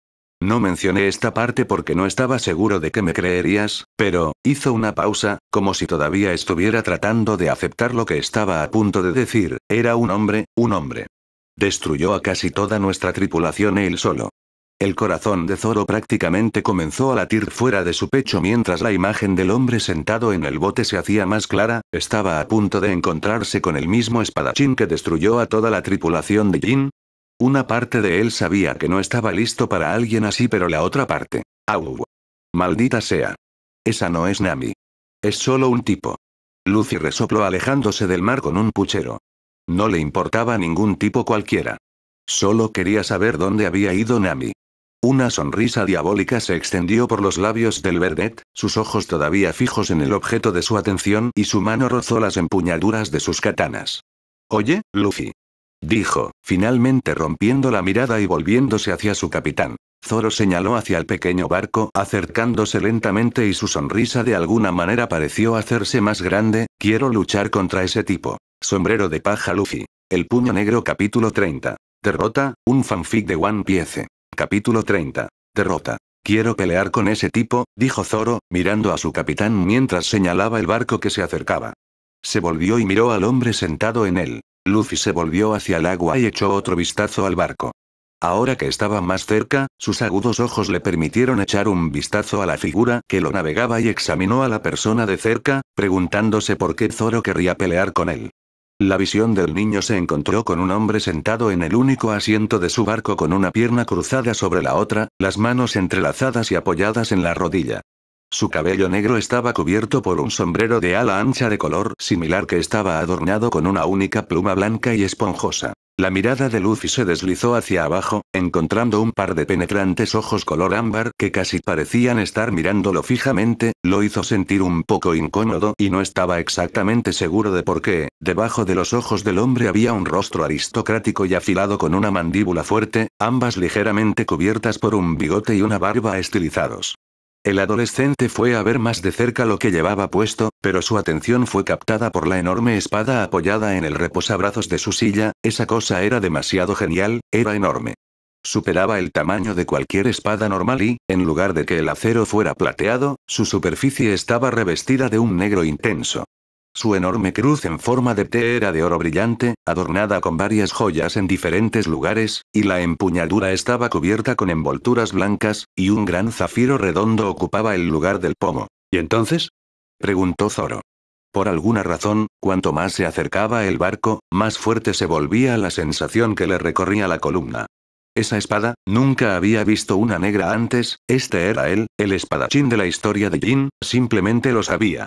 No mencioné esta parte porque no estaba seguro de que me creerías, pero, hizo una pausa, como si todavía estuviera tratando de aceptar lo que estaba a punto de decir, era un hombre, un hombre. Destruyó a casi toda nuestra tripulación él solo. El corazón de Zoro prácticamente comenzó a latir fuera de su pecho mientras la imagen del hombre sentado en el bote se hacía más clara, estaba a punto de encontrarse con el mismo espadachín que destruyó a toda la tripulación de Jin. Una parte de él sabía que no estaba listo para alguien así, pero la otra parte. ¡Au! Maldita sea. Esa no es Nami. Es solo un tipo. Luffy resopló alejándose del mar con un puchero. No le importaba ningún tipo cualquiera. Solo quería saber dónde había ido Nami. Una sonrisa diabólica se extendió por los labios del Verdet, sus ojos todavía fijos en el objeto de su atención y su mano rozó las empuñaduras de sus katanas. Oye, Luffy. Dijo, finalmente rompiendo la mirada y volviéndose hacia su capitán. Zoro señaló hacia el pequeño barco, acercándose lentamente y su sonrisa de alguna manera pareció hacerse más grande. Quiero luchar contra ese tipo. Sombrero de paja Luffy. El puño negro capítulo 30. Derrota, un fanfic de One Piece. Capítulo 30. Derrota. Quiero pelear con ese tipo, dijo Zoro, mirando a su capitán mientras señalaba el barco que se acercaba. Se volvió y miró al hombre sentado en él. Luffy se volvió hacia el agua y echó otro vistazo al barco. Ahora que estaba más cerca, sus agudos ojos le permitieron echar un vistazo a la figura que lo navegaba y examinó a la persona de cerca, preguntándose por qué Zoro querría pelear con él. La visión del niño se encontró con un hombre sentado en el único asiento de su barco con una pierna cruzada sobre la otra, las manos entrelazadas y apoyadas en la rodilla. Su cabello negro estaba cubierto por un sombrero de ala ancha de color similar que estaba adornado con una única pluma blanca y esponjosa. La mirada de Luffy se deslizó hacia abajo, encontrando un par de penetrantes ojos color ámbar que casi parecían estar mirándolo fijamente, lo hizo sentir un poco incómodo y no estaba exactamente seguro de por qué. Debajo de los ojos del hombre había un rostro aristocrático y afilado con una mandíbula fuerte, ambas ligeramente cubiertas por un bigote y una barba estilizados. El adolescente fue a ver más de cerca lo que llevaba puesto, pero su atención fue captada por la enorme espada apoyada en el reposabrazos de su silla. Esa cosa era demasiado genial, era enorme. Superaba el tamaño de cualquier espada normal y, en lugar de que el acero fuera plateado, su superficie estaba revestida de un negro intenso. Su enorme cruz en forma de T era de oro brillante, adornada con varias joyas en diferentes lugares, y la empuñadura estaba cubierta con envolturas blancas, y un gran zafiro redondo ocupaba el lugar del pomo. ¿Y entonces?, preguntó Zoro. Por alguna razón, cuanto más se acercaba el barco, más fuerte se volvía la sensación que le recorría la columna. Esa espada, nunca había visto una negra antes, este era él, el espadachín de la historia de Jin, simplemente lo sabía.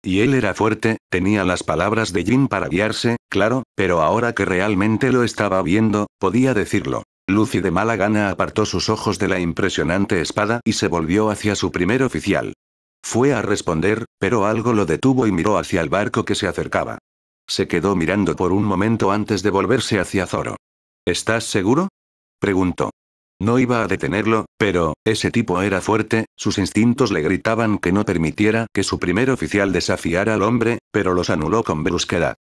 Y él era fuerte, tenía las palabras de Jin para guiarse, claro, pero ahora que realmente lo estaba viendo, podía decirlo. Luffy de mala gana apartó sus ojos de la impresionante espada y se volvió hacia su primer oficial. Fue a responder, pero algo lo detuvo y miró hacia el barco que se acercaba. Se quedó mirando por un momento antes de volverse hacia Zoro. ¿Estás seguro?, preguntó. No iba a detenerlo, pero, ese tipo era fuerte, sus instintos le gritaban que no permitiera que su primer oficial desafiara al hombre, pero los anuló con brusquedad.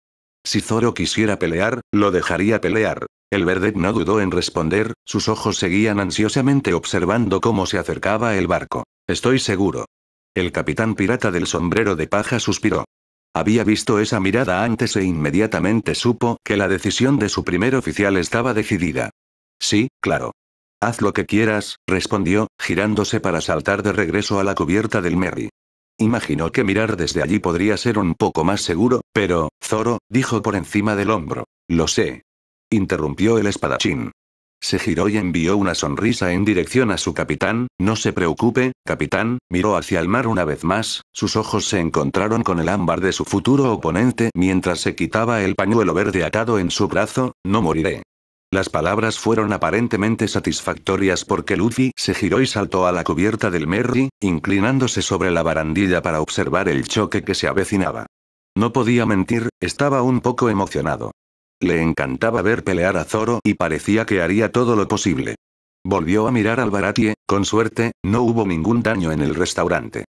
Si Zoro quisiera pelear, lo dejaría pelear. El Verdet no dudó en responder, sus ojos seguían ansiosamente observando cómo se acercaba el barco. Estoy seguro. El capitán pirata del sombrero de paja suspiró. Había visto esa mirada antes e inmediatamente supo que la decisión de su primer oficial estaba decidida. Sí, claro. Haz lo que quieras, respondió, girándose para saltar de regreso a la cubierta del Merry. Imaginó que mirar desde allí podría ser un poco más seguro, pero, Zoro, dijo por encima del hombro. Lo sé. Interrumpió el espadachín. Se giró y envió una sonrisa en dirección a su capitán. No se preocupe, capitán, miró hacia el mar una vez más, sus ojos se encontraron con el ámbar de su futuro oponente mientras se quitaba el pañuelo verde atado en su brazo. No moriré. Las palabras fueron aparentemente satisfactorias porque Luffy se giró y saltó a la cubierta del Merry, inclinándose sobre la barandilla para observar el choque que se avecinaba. No podía mentir, estaba un poco emocionado. Le encantaba ver pelear a Zoro y parecía que haría todo lo posible. Volvió a mirar al Baratie, con suerte, no hubo ningún daño en el restaurante.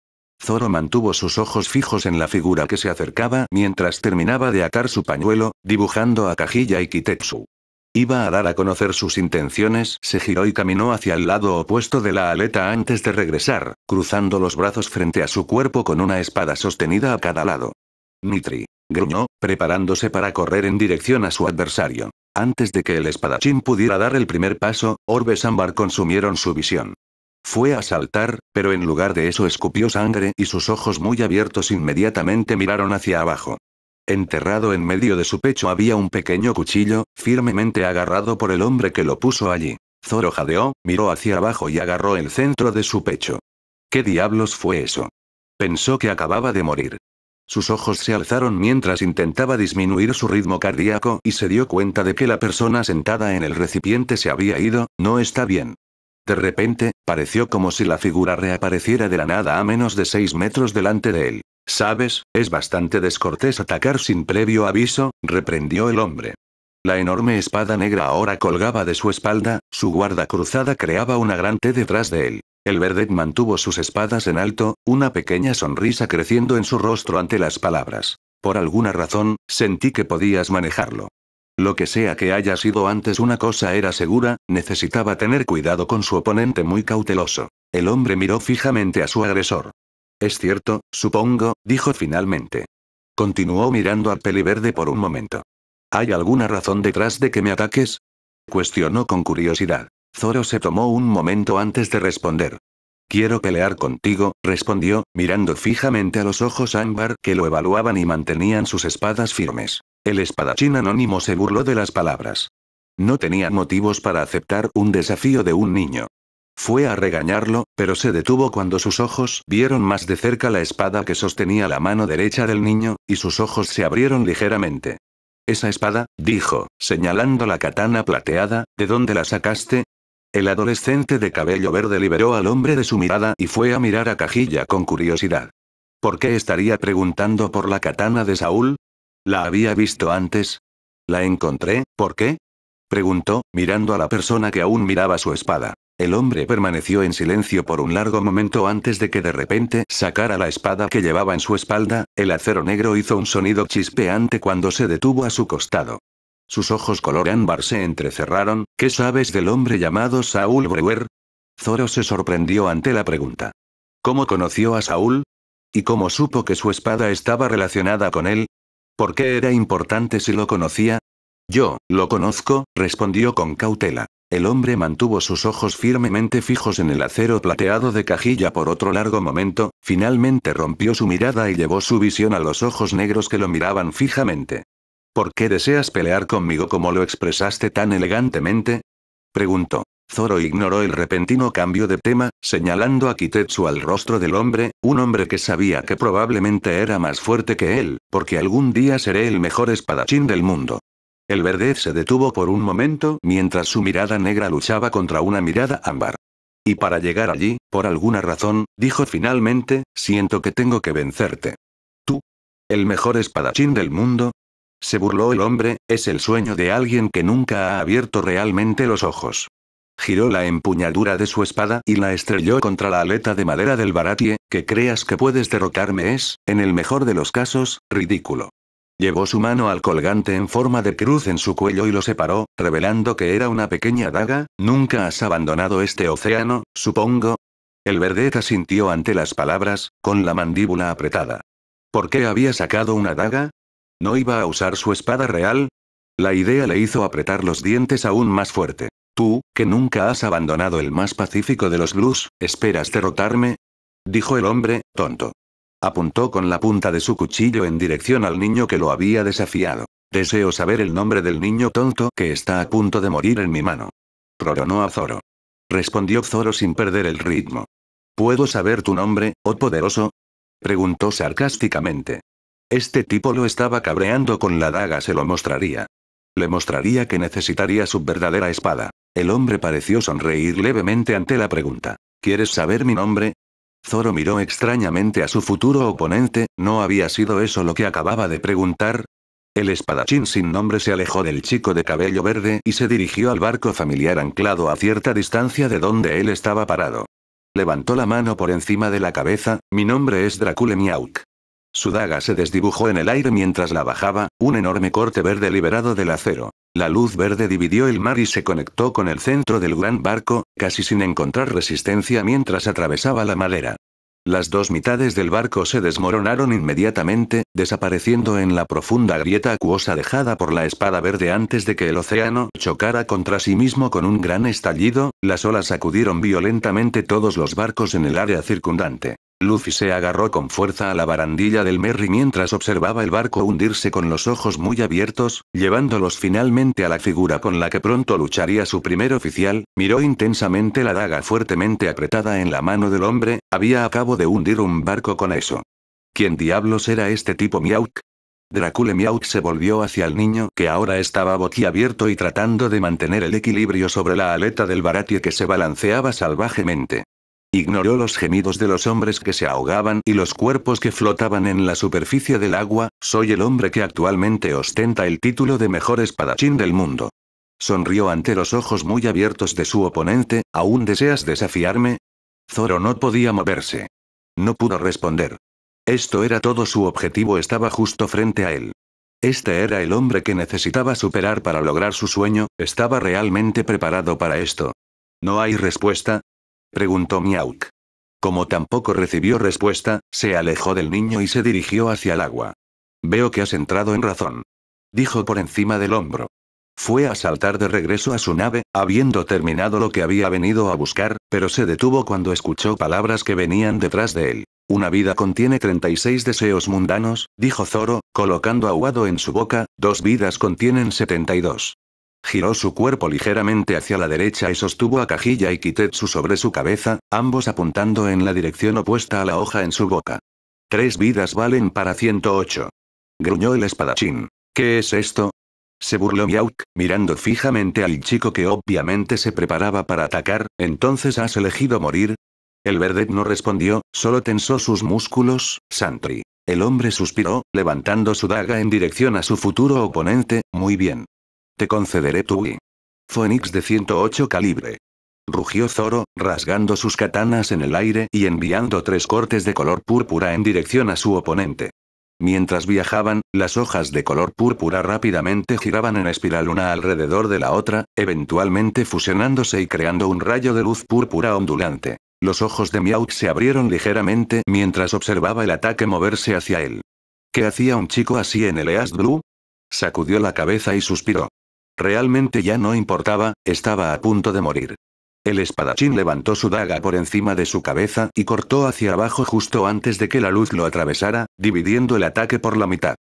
Zoro mantuvo sus ojos fijos en la figura que se acercaba mientras terminaba de atar su pañuelo, dibujando a Kajilla y Kitetsu. Iba a dar a conocer sus intenciones, se giró y caminó hacia el lado opuesto de la aleta antes de regresar, cruzando los brazos frente a su cuerpo con una espada sostenida a cada lado. Mitri, gruñó, preparándose para correr en dirección a su adversario. Antes de que el espadachín pudiera dar el primer paso, orbes ámbar consumieron su visión. Fue a saltar, pero en lugar de eso escupió sangre y sus ojos muy abiertos inmediatamente miraron hacia abajo. Enterrado en medio de su pecho había un pequeño cuchillo, firmemente agarrado por el hombre que lo puso allí. Zoro jadeó, miró hacia abajo y agarró el centro de su pecho. ¿Qué diablos fue eso? Pensó que acababa de morir. Sus ojos se alzaron mientras intentaba disminuir su ritmo cardíaco y se dio cuenta de que la persona sentada en el recipiente se había ido. No está bien. De repente, pareció como si la figura reapareciera de la nada a menos de 6 metros delante de él. ¿Sabes? Es bastante descortés atacar sin previo aviso, reprendió el hombre. La enorme espada negra ahora colgaba de su espalda, su guarda cruzada creaba una gran T detrás de él. El Verdet mantuvo sus espadas en alto, una pequeña sonrisa creciendo en su rostro ante las palabras. Por alguna razón, sentí que podías manejarlo. Lo que sea que haya sido antes, una cosa era segura, necesitaba tener cuidado con su oponente, muy cauteloso. El hombre miró fijamente a su agresor. Es cierto, supongo, dijo finalmente. Continuó mirando a Peliverde por un momento. ¿Hay alguna razón detrás de que me ataques?, cuestionó con curiosidad. Zoro se tomó un momento antes de responder. Quiero pelear contigo, respondió, mirando fijamente a los ojos ámbar que lo evaluaban y mantenían sus espadas firmes. El espadachín anónimo se burló de las palabras. No tenía motivos para aceptar un desafío de un niño. Fue a regañarlo, pero se detuvo cuando sus ojos vieron más de cerca la espada que sostenía la mano derecha del niño, y sus ojos se abrieron ligeramente. «Esa espada», dijo, señalando la katana plateada, «¿de dónde la sacaste?». El adolescente de cabello verde liberó al hombre de su mirada y fue a mirar a Cajilla con curiosidad. ¿Por qué estaría preguntando por la katana de Saúl? ¿La había visto antes? «La encontré, ¿por qué?», preguntó, mirando a la persona que aún miraba su espada. El hombre permaneció en silencio por un largo momento antes de que de repente sacara la espada que llevaba en su espalda. El acero negro hizo un sonido chispeante cuando se detuvo a su costado. Sus ojos color ámbar se entrecerraron. «¿Qué sabes del hombre llamado Saúl Brewer?». Zoro se sorprendió ante la pregunta. ¿Cómo conoció a Saúl? ¿Y cómo supo que su espada estaba relacionada con él? ¿Por qué era importante si lo conocía? «Yo, lo conozco», respondió con cautela. El hombre mantuvo sus ojos firmemente fijos en el acero plateado de Cajilla por otro largo momento, finalmente rompió su mirada y llevó su visión a los ojos negros que lo miraban fijamente. «¿Por qué deseas pelear conmigo como lo expresaste tan elegantemente?», preguntó. Zoro ignoró el repentino cambio de tema, señalando a Kitetsu al rostro del hombre, un hombre que sabía que probablemente era más fuerte que él, porque algún día seré el mejor espadachín del mundo. El verde se detuvo por un momento mientras su mirada negra luchaba contra una mirada ámbar. «Y para llegar allí, por alguna razón», dijo finalmente, «siento que tengo que vencerte». «¿Tú? ¿El mejor espadachín del mundo?», se burló el hombre. «Es el sueño de alguien que nunca ha abierto realmente los ojos». Giró la empuñadura de su espada y la estrelló contra la aleta de madera del baratie. «Que creas que puedes derrotarme es, en el mejor de los casos, ridículo». Llevó su mano al colgante en forma de cruz en su cuello y lo separó, revelando que era una pequeña daga. «¿Nunca has abandonado este océano, supongo?». El verdeta asintió ante las palabras, con la mandíbula apretada. ¿Por qué había sacado una daga? ¿No iba a usar su espada real? La idea le hizo apretar los dientes aún más fuerte. «Tú, que nunca has abandonado el más pacífico de los blues, ¿esperas derrotarme?», dijo el hombre, tonto. Apuntó con la punta de su cuchillo en dirección al niño que lo había desafiado. «Deseo saber el nombre del niño tonto que está a punto de morir en mi mano». Ronronó a Zoro. Respondió Zoro sin perder el ritmo. «¿Puedo saber tu nombre, oh poderoso?», preguntó sarcásticamente. Este tipo lo estaba cabreando con la daga. Se lo mostraría. Le mostraría que necesitaría su verdadera espada. El hombre pareció sonreír levemente ante la pregunta. «¿Quieres saber mi nombre?». Zoro miró extrañamente a su futuro oponente. ¿No había sido eso lo que acababa de preguntar? El espadachín sin nombre se alejó del chico de cabello verde y se dirigió al barco familiar anclado a cierta distancia de donde él estaba parado. Levantó la mano por encima de la cabeza. «Mi nombre es Dracule Miauk». Su daga se desdibujó en el aire mientras la bajaba, un enorme corte verde liberado del acero. La luz verde dividió el mar y se conectó con el centro del gran barco, casi sin encontrar resistencia mientras atravesaba la madera. Las dos mitades del barco se desmoronaron inmediatamente, desapareciendo en la profunda grieta acuosa dejada por la espada verde antes de que el océano chocara contra sí mismo con un gran estallido. Las olas sacudieron violentamente todos los barcos en el área circundante. Luffy se agarró con fuerza a la barandilla del Merry mientras observaba el barco hundirse con los ojos muy abiertos, llevándolos finalmente a la figura con la que pronto lucharía su primer oficial. Miró intensamente la daga fuertemente apretada en la mano del hombre. Había acabo de hundir un barco con eso. ¿Quién diablos era este tipo Miauk? Dracule Miauk se volvió hacia el niño que ahora estaba boquiabierto y tratando de mantener el equilibrio sobre la aleta del baratie que se balanceaba salvajemente. Ignoró los gemidos de los hombres que se ahogaban y los cuerpos que flotaban en la superficie del agua. «Soy el hombre que actualmente ostenta el título de mejor espadachín del mundo». Sonrió ante los ojos muy abiertos de su oponente. «¿Aún deseas desafiarme?». Zoro no podía moverse. No pudo responder. Esto era todo. Su objetivo estaba justo frente a él. Este era el hombre que necesitaba superar para lograr su sueño. ¿Estaba realmente preparado para esto? «¿No hay respuesta?», preguntó Miauk. Como tampoco recibió respuesta, se alejó del niño y se dirigió hacia el agua. «Veo que has entrado en razón», dijo por encima del hombro. Fue a saltar de regreso a su nave, habiendo terminado lo que había venido a buscar, pero se detuvo cuando escuchó palabras que venían detrás de él. «Una vida contiene 36 deseos mundanos», dijo Zoro, colocando aguado en su boca. «2 vidas contienen 72. Giró su cuerpo ligeramente hacia la derecha y sostuvo a Kajilla y Kitetsu sobre su cabeza, ambos apuntando en la dirección opuesta a la hoja en su boca. 3 vidas valen para 108. Gruñó el espadachín. ¿Qué es esto? Se burló Miauk, mirando fijamente al chico que obviamente se preparaba para atacar. ¿Entonces has elegido morir? El verdet no respondió, solo tensó sus músculos. Santry. El hombre suspiró, levantando su daga en dirección a su futuro oponente. Muy bien. Te concederé tu Wii. Phoenix de 108 calibre. Rugió Zoro, rasgando sus katanas en el aire y enviando 3 cortes de color púrpura en dirección a su oponente. Mientras viajaban, las hojas de color púrpura rápidamente giraban en espiral una alrededor de la otra, eventualmente fusionándose y creando un rayo de luz púrpura ondulante. Los ojos de Miauk se abrieron ligeramente mientras observaba el ataque moverse hacia él. ¿Qué hacía un chico así en el East Blue? Sacudió la cabeza y suspiró. Realmente ya no importaba, estaba a punto de morir. El espadachín levantó su daga por encima de su cabeza y cortó hacia abajo justo antes de que la luz lo atravesara, dividiendo el ataque por la mitad.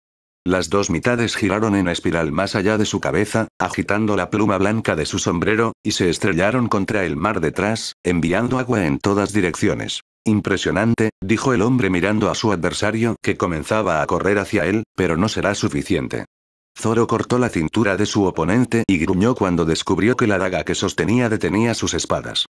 Las 2 mitades giraron en espiral más allá de su cabeza, agitando la pluma blanca de su sombrero, y se estrellaron contra el mar detrás, enviando agua en todas direcciones. Impresionante, dijo el hombre mirando a su adversario que comenzaba a correr hacia él, pero no será suficiente. Zoro cortó la cintura de su oponente y gruñó cuando descubrió que la daga que sostenía detenía sus espadas.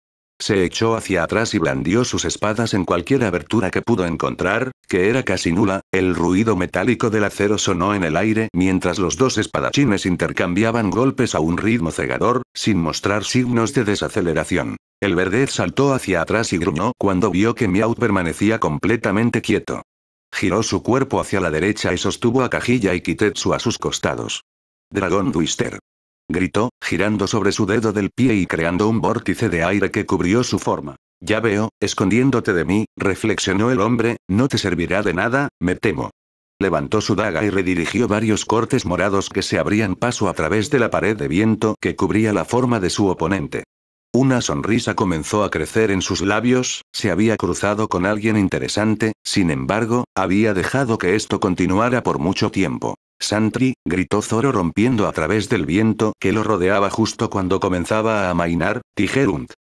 Se echó hacia atrás y blandió sus espadas en cualquier abertura que pudo encontrar, que era casi nula. El ruido metálico del acero sonó en el aire mientras los 2 espadachines intercambiaban golpes a un ritmo cegador, sin mostrar signos de desaceleración. El verdet saltó hacia atrás y gruñó cuando vio que Miauk permanecía completamente quieto. Giró su cuerpo hacia la derecha y sostuvo a Kajilla y Kitetsu a sus costados. Dragón Twister. Gritó, girando sobre su dedo del pie y creando un vórtice de aire que cubrió su forma. Ya veo, escondiéndote de mí, reflexionó el hombre, no te servirá de nada, me temo. Levantó su daga y redirigió varios cortes morados que se abrían paso a través de la pared de viento que cubría la forma de su oponente. Una sonrisa comenzó a crecer en sus labios, se había cruzado con alguien interesante, sin embargo, había dejado que esto continuara por mucho tiempo. Santry, gritó Zoro rompiendo a través del viento que lo rodeaba justo cuando comenzaba a amainar, Tigerunt.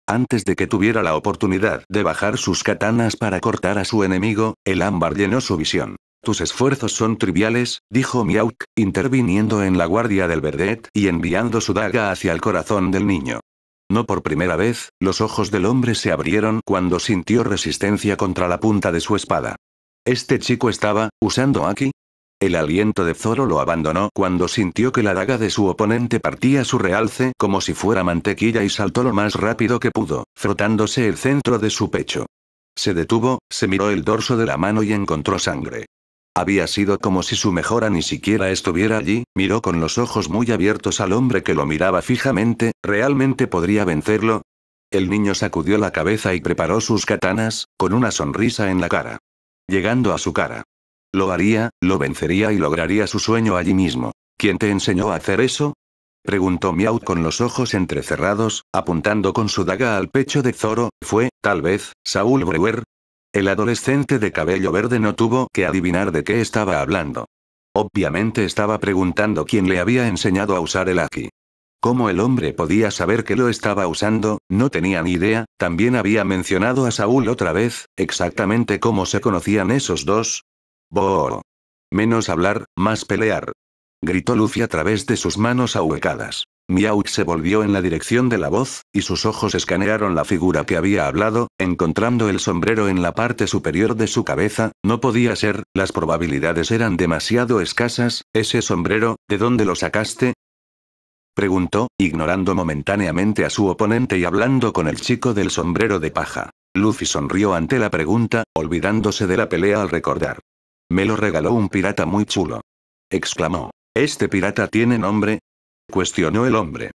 Antes de que tuviera la oportunidad de bajar sus katanas para cortar a su enemigo, el ámbar llenó su visión. Tus esfuerzos son triviales, dijo Miauk, interviniendo en la guardia del verdet y enviando su daga hacia el corazón del niño. No por primera vez, los ojos del hombre se abrieron cuando sintió resistencia contra la punta de su espada. ¿Este chico estaba usando Aki? El aliento de Zoro lo abandonó cuando sintió que la daga de su oponente partía su realce como si fuera mantequilla y saltó lo más rápido que pudo, frotándose el centro de su pecho. Se detuvo, se miró el dorso de la mano y encontró sangre. Había sido como si su mejora ni siquiera estuviera allí. Miró con los ojos muy abiertos al hombre que lo miraba fijamente. ¿Realmente podría vencerlo? El niño sacudió la cabeza y preparó sus katanas, con una sonrisa en la cara. Llegando a su cara. Lo haría, lo vencería y lograría su sueño allí mismo. ¿Quién te enseñó a hacer eso? Preguntó Miauk con los ojos entrecerrados, apuntando con su daga al pecho de Zoro. Fue, tal vez, Saul Brewer. El adolescente de cabello verde no tuvo que adivinar de qué estaba hablando. Obviamente estaba preguntando quién le había enseñado a usar el Aki. ¿Cómo el hombre podía saber que lo estaba usando? No tenía ni idea. También había mencionado a Saúl otra vez, exactamente cómo se conocían esos dos. ¡Boo! Menos hablar, más pelear. Gritó Luffy a través de sus manos ahuecadas. Miauk se volvió en la dirección de la voz, y sus ojos escanearon la figura que había hablado, encontrando el sombrero en la parte superior de su cabeza. No podía ser, las probabilidades eran demasiado escasas. ¿Ese sombrero, de dónde lo sacaste? Preguntó, ignorando momentáneamente a su oponente y hablando con el chico del sombrero de paja. Luffy sonrió ante la pregunta, olvidándose de la pelea al recordar. Me lo regaló un pirata muy chulo. Exclamó. ¿Este pirata tiene nombre? Cuestionó el hombre.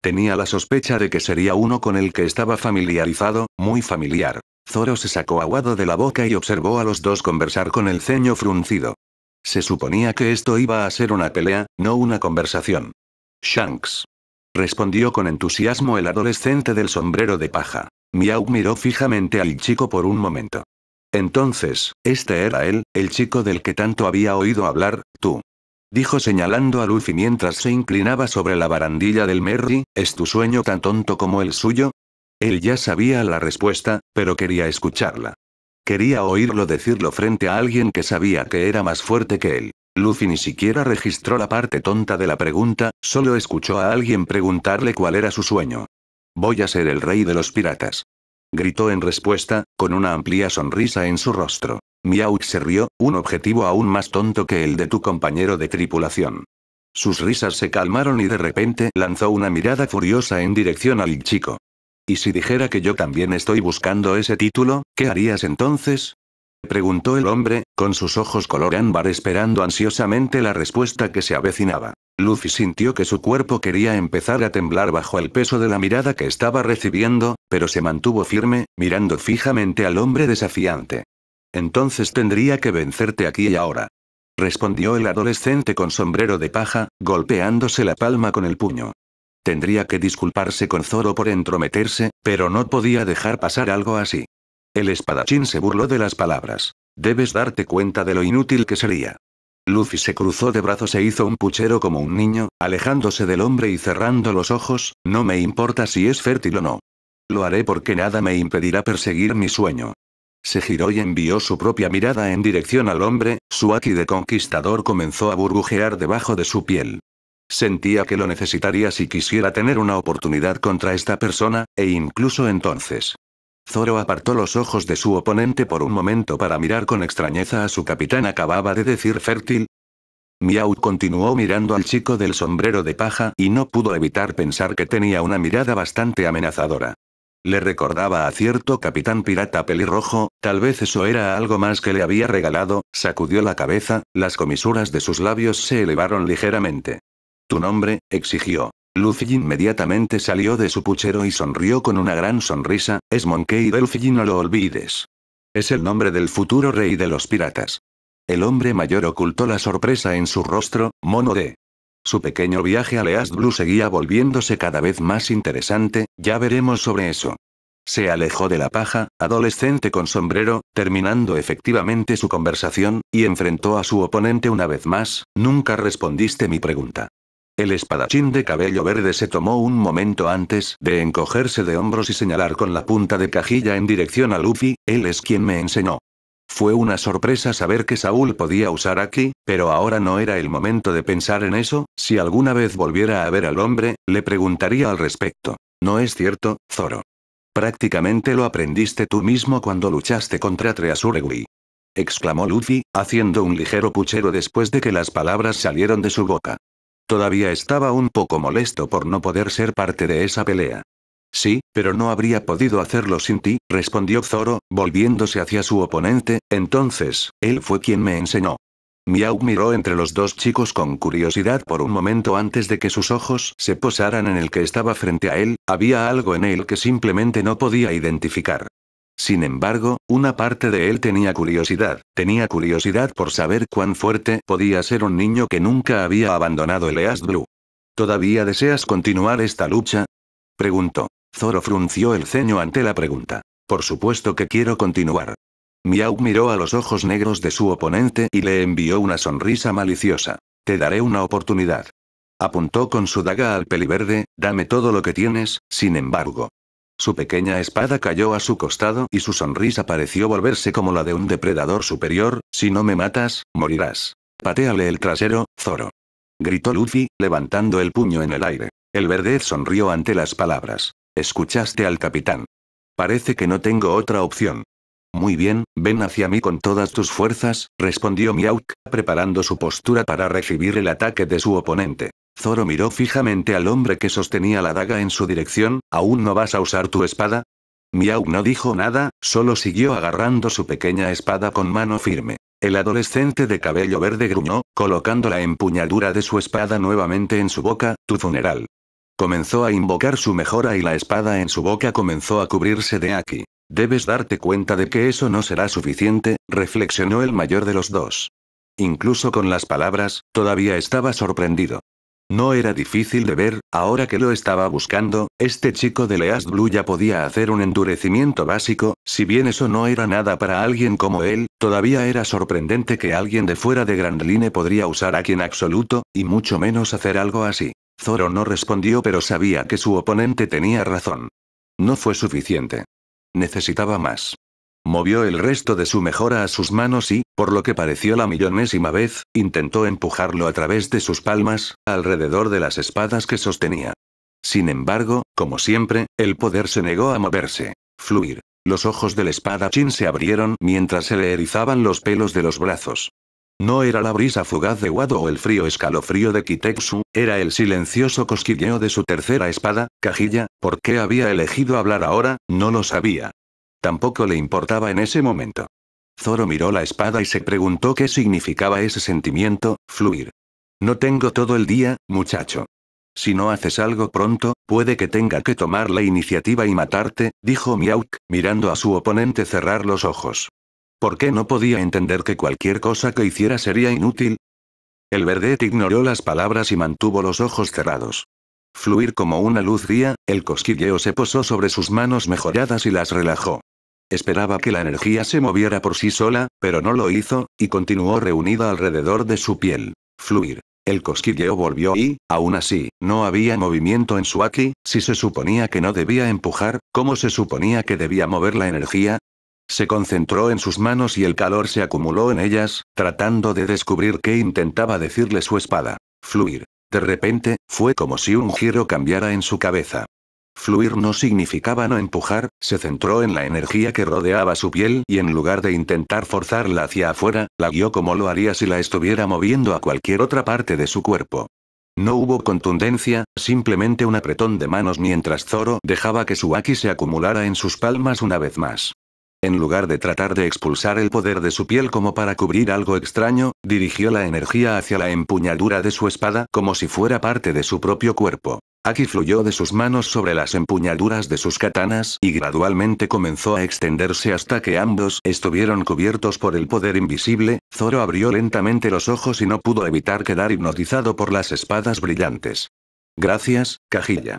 Tenía la sospecha de que sería uno con el que estaba familiarizado, muy familiar. Zoro se sacó aguado de la boca y observó a los dos conversar con el ceño fruncido. Se suponía que esto iba a ser una pelea, no una conversación. Shanks. Respondió con entusiasmo el adolescente del sombrero de paja. Miauk miró fijamente al chico por un momento. Entonces, este era él, el chico del que tanto había oído hablar, tú. dijo señalando a Luffy mientras se inclinaba sobre la barandilla del Merry, ¿es tu sueño tan tonto como el suyo? Él ya sabía la respuesta, pero quería escucharla. Quería oírlo decirlo frente a alguien que sabía que era más fuerte que él. Luffy ni siquiera registró la parte tonta de la pregunta, solo escuchó a alguien preguntarle cuál era su sueño. Voy a ser el rey de los piratas. Gritó en respuesta, con una amplia sonrisa en su rostro. Miauk se rió, un objetivo aún más tonto que el de tu compañero de tripulación. Sus risas se calmaron y de repente lanzó una mirada furiosa en dirección al chico. ¿Y si dijera que yo también estoy buscando ese título, qué harías entonces? Preguntó el hombre, con sus ojos color ámbar esperando ansiosamente la respuesta que se avecinaba. Luffy sintió que su cuerpo quería empezar a temblar bajo el peso de la mirada que estaba recibiendo, pero se mantuvo firme, mirando fijamente al hombre desafiante. Entonces tendría que vencerte aquí y ahora. Respondió el adolescente con sombrero de paja, golpeándose la palma con el puño. Tendría que disculparse con Zoro por entrometerse, pero no podía dejar pasar algo así. El espadachín se burló de las palabras. Debes darte cuenta de lo inútil que sería. Luffy se cruzó de brazos e hizo un puchero como un niño, alejándose del hombre y cerrando los ojos, no me importa si es fértil o no. Lo haré porque nada me impedirá perseguir mi sueño. Se giró y envió su propia mirada en dirección al hombre, su haki de conquistador comenzó a burbujear debajo de su piel. Sentía que lo necesitaría si quisiera tener una oportunidad contra esta persona, e incluso entonces. Zoro apartó los ojos de su oponente por un momento para mirar con extrañeza a su capitán. ¿Acababa de decir fértil? Miau continuó mirando al chico del sombrero de paja y no pudo evitar pensar que tenía una mirada bastante amenazadora. Le recordaba a cierto capitán pirata pelirrojo, tal vez eso era algo más que le había regalado. Sacudió la cabeza, las comisuras de sus labios se elevaron ligeramente. ¿Tu nombre?, exigió. Luffy inmediatamente salió de su puchero y sonrió con una gran sonrisa, es Monkey D. Luffy, no lo olvides. Es el nombre del futuro rey de los piratas. El hombre mayor ocultó la sorpresa en su rostro, Mono D. Su pequeño viaje a East Blue seguía volviéndose cada vez más interesante, ya veremos sobre eso. Se alejó de la paja, adolescente con sombrero, terminando efectivamente su conversación, y enfrentó a su oponente una vez más. Nunca respondiste mi pregunta. El espadachín de cabello verde se tomó un momento antes de encogerse de hombros y señalar con la punta de cajilla en dirección a Luffy, él es quien me enseñó. Fue una sorpresa saber que Saúl podía usar aquí, pero ahora no era el momento de pensar en eso. Si alguna vez volviera a ver al hombre, le preguntaría al respecto. ¿No es cierto, Zoro? Prácticamente lo aprendiste tú mismo cuando luchaste contra Treasuregui. Exclamó Luffy, haciendo un ligero puchero después de que las palabras salieron de su boca. Todavía estaba un poco molesto por no poder ser parte de esa pelea. Sí, pero no habría podido hacerlo sin ti, respondió Zoro, volviéndose hacia su oponente. Entonces, él fue quien me enseñó. Miau miró entre los dos chicos con curiosidad por un momento antes de que sus ojos se posaran en el que estaba frente a él. Había algo en él que simplemente no podía identificar. Sin embargo, una parte de él tenía curiosidad por saber cuán fuerte podía ser un niño que nunca había abandonado el East Blue. ¿Todavía deseas continuar esta lucha?, preguntó. Zoro frunció el ceño ante la pregunta. Por supuesto que quiero continuar. Miau miró a los ojos negros de su oponente y le envió una sonrisa maliciosa. Te daré una oportunidad. Apuntó con su daga al peliverde, dame todo lo que tienes, sin embargo. Su pequeña espada cayó a su costado y su sonrisa pareció volverse como la de un depredador superior. Si no me matas, morirás. Patéale el trasero, Zoro. Gritó Luffy, levantando el puño en el aire. El verde sonrió ante las palabras. Escuchaste al capitán. Parece que no tengo otra opción. Muy bien, ven hacia mí con todas tus fuerzas, respondió Miauk, preparando su postura para recibir el ataque de su oponente. Zoro miró fijamente al hombre que sostenía la daga en su dirección. ¿Aún no vas a usar tu espada? Miauk no dijo nada, solo siguió agarrando su pequeña espada con mano firme. El adolescente de cabello verde gruñó, colocando la empuñadura de su espada nuevamente en su boca. Tu funeral. Comenzó a invocar su mejora y la espada en su boca comenzó a cubrirse de haki. Debes darte cuenta de que eso no será suficiente, reflexionó el mayor de los dos. Incluso con las palabras, todavía estaba sorprendido. No era difícil de ver, ahora que lo estaba buscando, este chico de Least Blue ya podía hacer un endurecimiento básico, si bien eso no era nada para alguien como él, todavía era sorprendente que alguien de fuera de Grand Line podría usar Aki en absoluto, y mucho menos hacer algo así. Zoro no respondió pero sabía que su oponente tenía razón. No fue suficiente. Necesitaba más. Movió el resto de su mejora a sus manos y, por lo que pareció la millonésima vez, intentó empujarlo a través de sus palmas, alrededor de las espadas que sostenía. Sin embargo, como siempre, el poder se negó a moverse. Fluir. Los ojos del espadachín se abrieron mientras se le erizaban los pelos de los brazos. No era la brisa fugaz de Wado o el frío escalofrío de Kitetsu, era el silencioso cosquilleo de su tercera espada, Kagilla. ¿Por qué había elegido hablar ahora? No lo sabía. Tampoco le importaba en ese momento. Zoro miró la espada y se preguntó qué significaba ese sentimiento, fluir. No tengo todo el día, muchacho. Si no haces algo pronto, puede que tenga que tomar la iniciativa y matarte, dijo Miauk, mirando a su oponente cerrar los ojos. ¿Por qué no podía entender que cualquier cosa que hiciera sería inútil? El vedette ignoró las palabras y mantuvo los ojos cerrados. Fluir como una luz guía, el cosquilleo se posó sobre sus manos mejoradas y las relajó. Esperaba que la energía se moviera por sí sola, pero no lo hizo, y continuó reunida alrededor de su piel. Fluir. El cosquilleo volvió y, aún así, no había movimiento en su Aki. Si se suponía que no debía empujar, ¿cómo se suponía que debía mover la energía? Se concentró en sus manos y el calor se acumuló en ellas, tratando de descubrir qué intentaba decirle su espada. Fluir. De repente, fue como si un giro cambiara en su cabeza. Fluir no significaba no empujar, se centró en la energía que rodeaba su piel y en lugar de intentar forzarla hacia afuera, la guió como lo haría si la estuviera moviendo a cualquier otra parte de su cuerpo. No hubo contundencia, simplemente un apretón de manos mientras Zoro dejaba que su Aki se acumulara en sus palmas una vez más. En lugar de tratar de expulsar el poder de su piel como para cubrir algo extraño, dirigió la energía hacia la empuñadura de su espada como si fuera parte de su propio cuerpo. Aki fluyó de sus manos sobre las empuñaduras de sus katanas y gradualmente comenzó a extenderse hasta que ambos estuvieron cubiertos por el poder invisible. Zoro abrió lentamente los ojos y no pudo evitar quedar hipnotizado por las espadas brillantes. Gracias, Kagilla.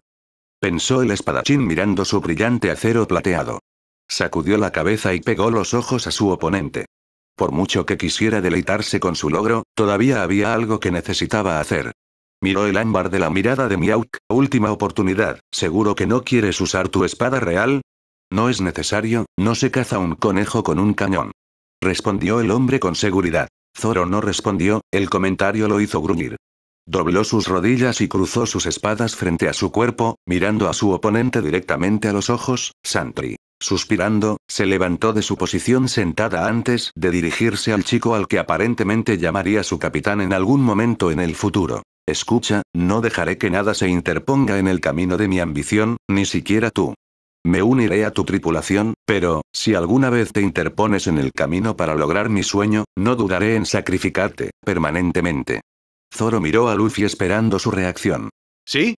Pensó el espadachín mirando su brillante acero plateado. Sacudió la cabeza y pegó los ojos a su oponente. Por mucho que quisiera deleitarse con su logro, todavía había algo que necesitaba hacer. Miró el ámbar de la mirada de Miauk. Última oportunidad, ¿seguro que no quieres usar tu espada real? No es necesario, no se caza un conejo con un cañón. Respondió el hombre con seguridad. Zoro no respondió, el comentario lo hizo gruñir. Dobló sus rodillas y cruzó sus espadas frente a su cuerpo, mirando a su oponente directamente a los ojos. Santry. Suspirando, se levantó de su posición sentada antes de dirigirse al chico al que aparentemente llamaría su capitán en algún momento en el futuro. Escucha, no dejaré que nada se interponga en el camino de mi ambición, ni siquiera tú. Me uniré a tu tripulación, pero, si alguna vez te interpones en el camino para lograr mi sueño, no dudaré en sacrificarte, permanentemente. Zoro miró a Luffy esperando su reacción. ¿Sí?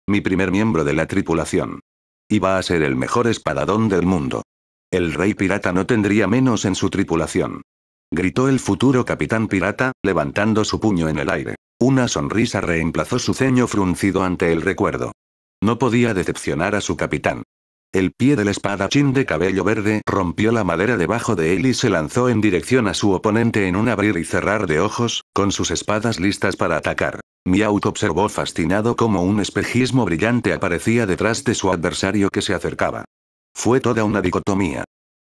Mi primer miembro de la tripulación. Iba a ser el mejor espadadón del mundo. El rey pirata no tendría menos en su tripulación. Gritó el futuro capitán pirata, levantando su puño en el aire. Una sonrisa reemplazó su ceño fruncido ante el recuerdo. No podía decepcionar a su capitán. El pie del espadachín de cabello verde rompió la madera debajo de él y se lanzó en dirección a su oponente en un abrir y cerrar de ojos, con sus espadas listas para atacar. Miauk observó fascinado cómo un espejismo brillante aparecía detrás de su adversario que se acercaba. Fue toda una dicotomía.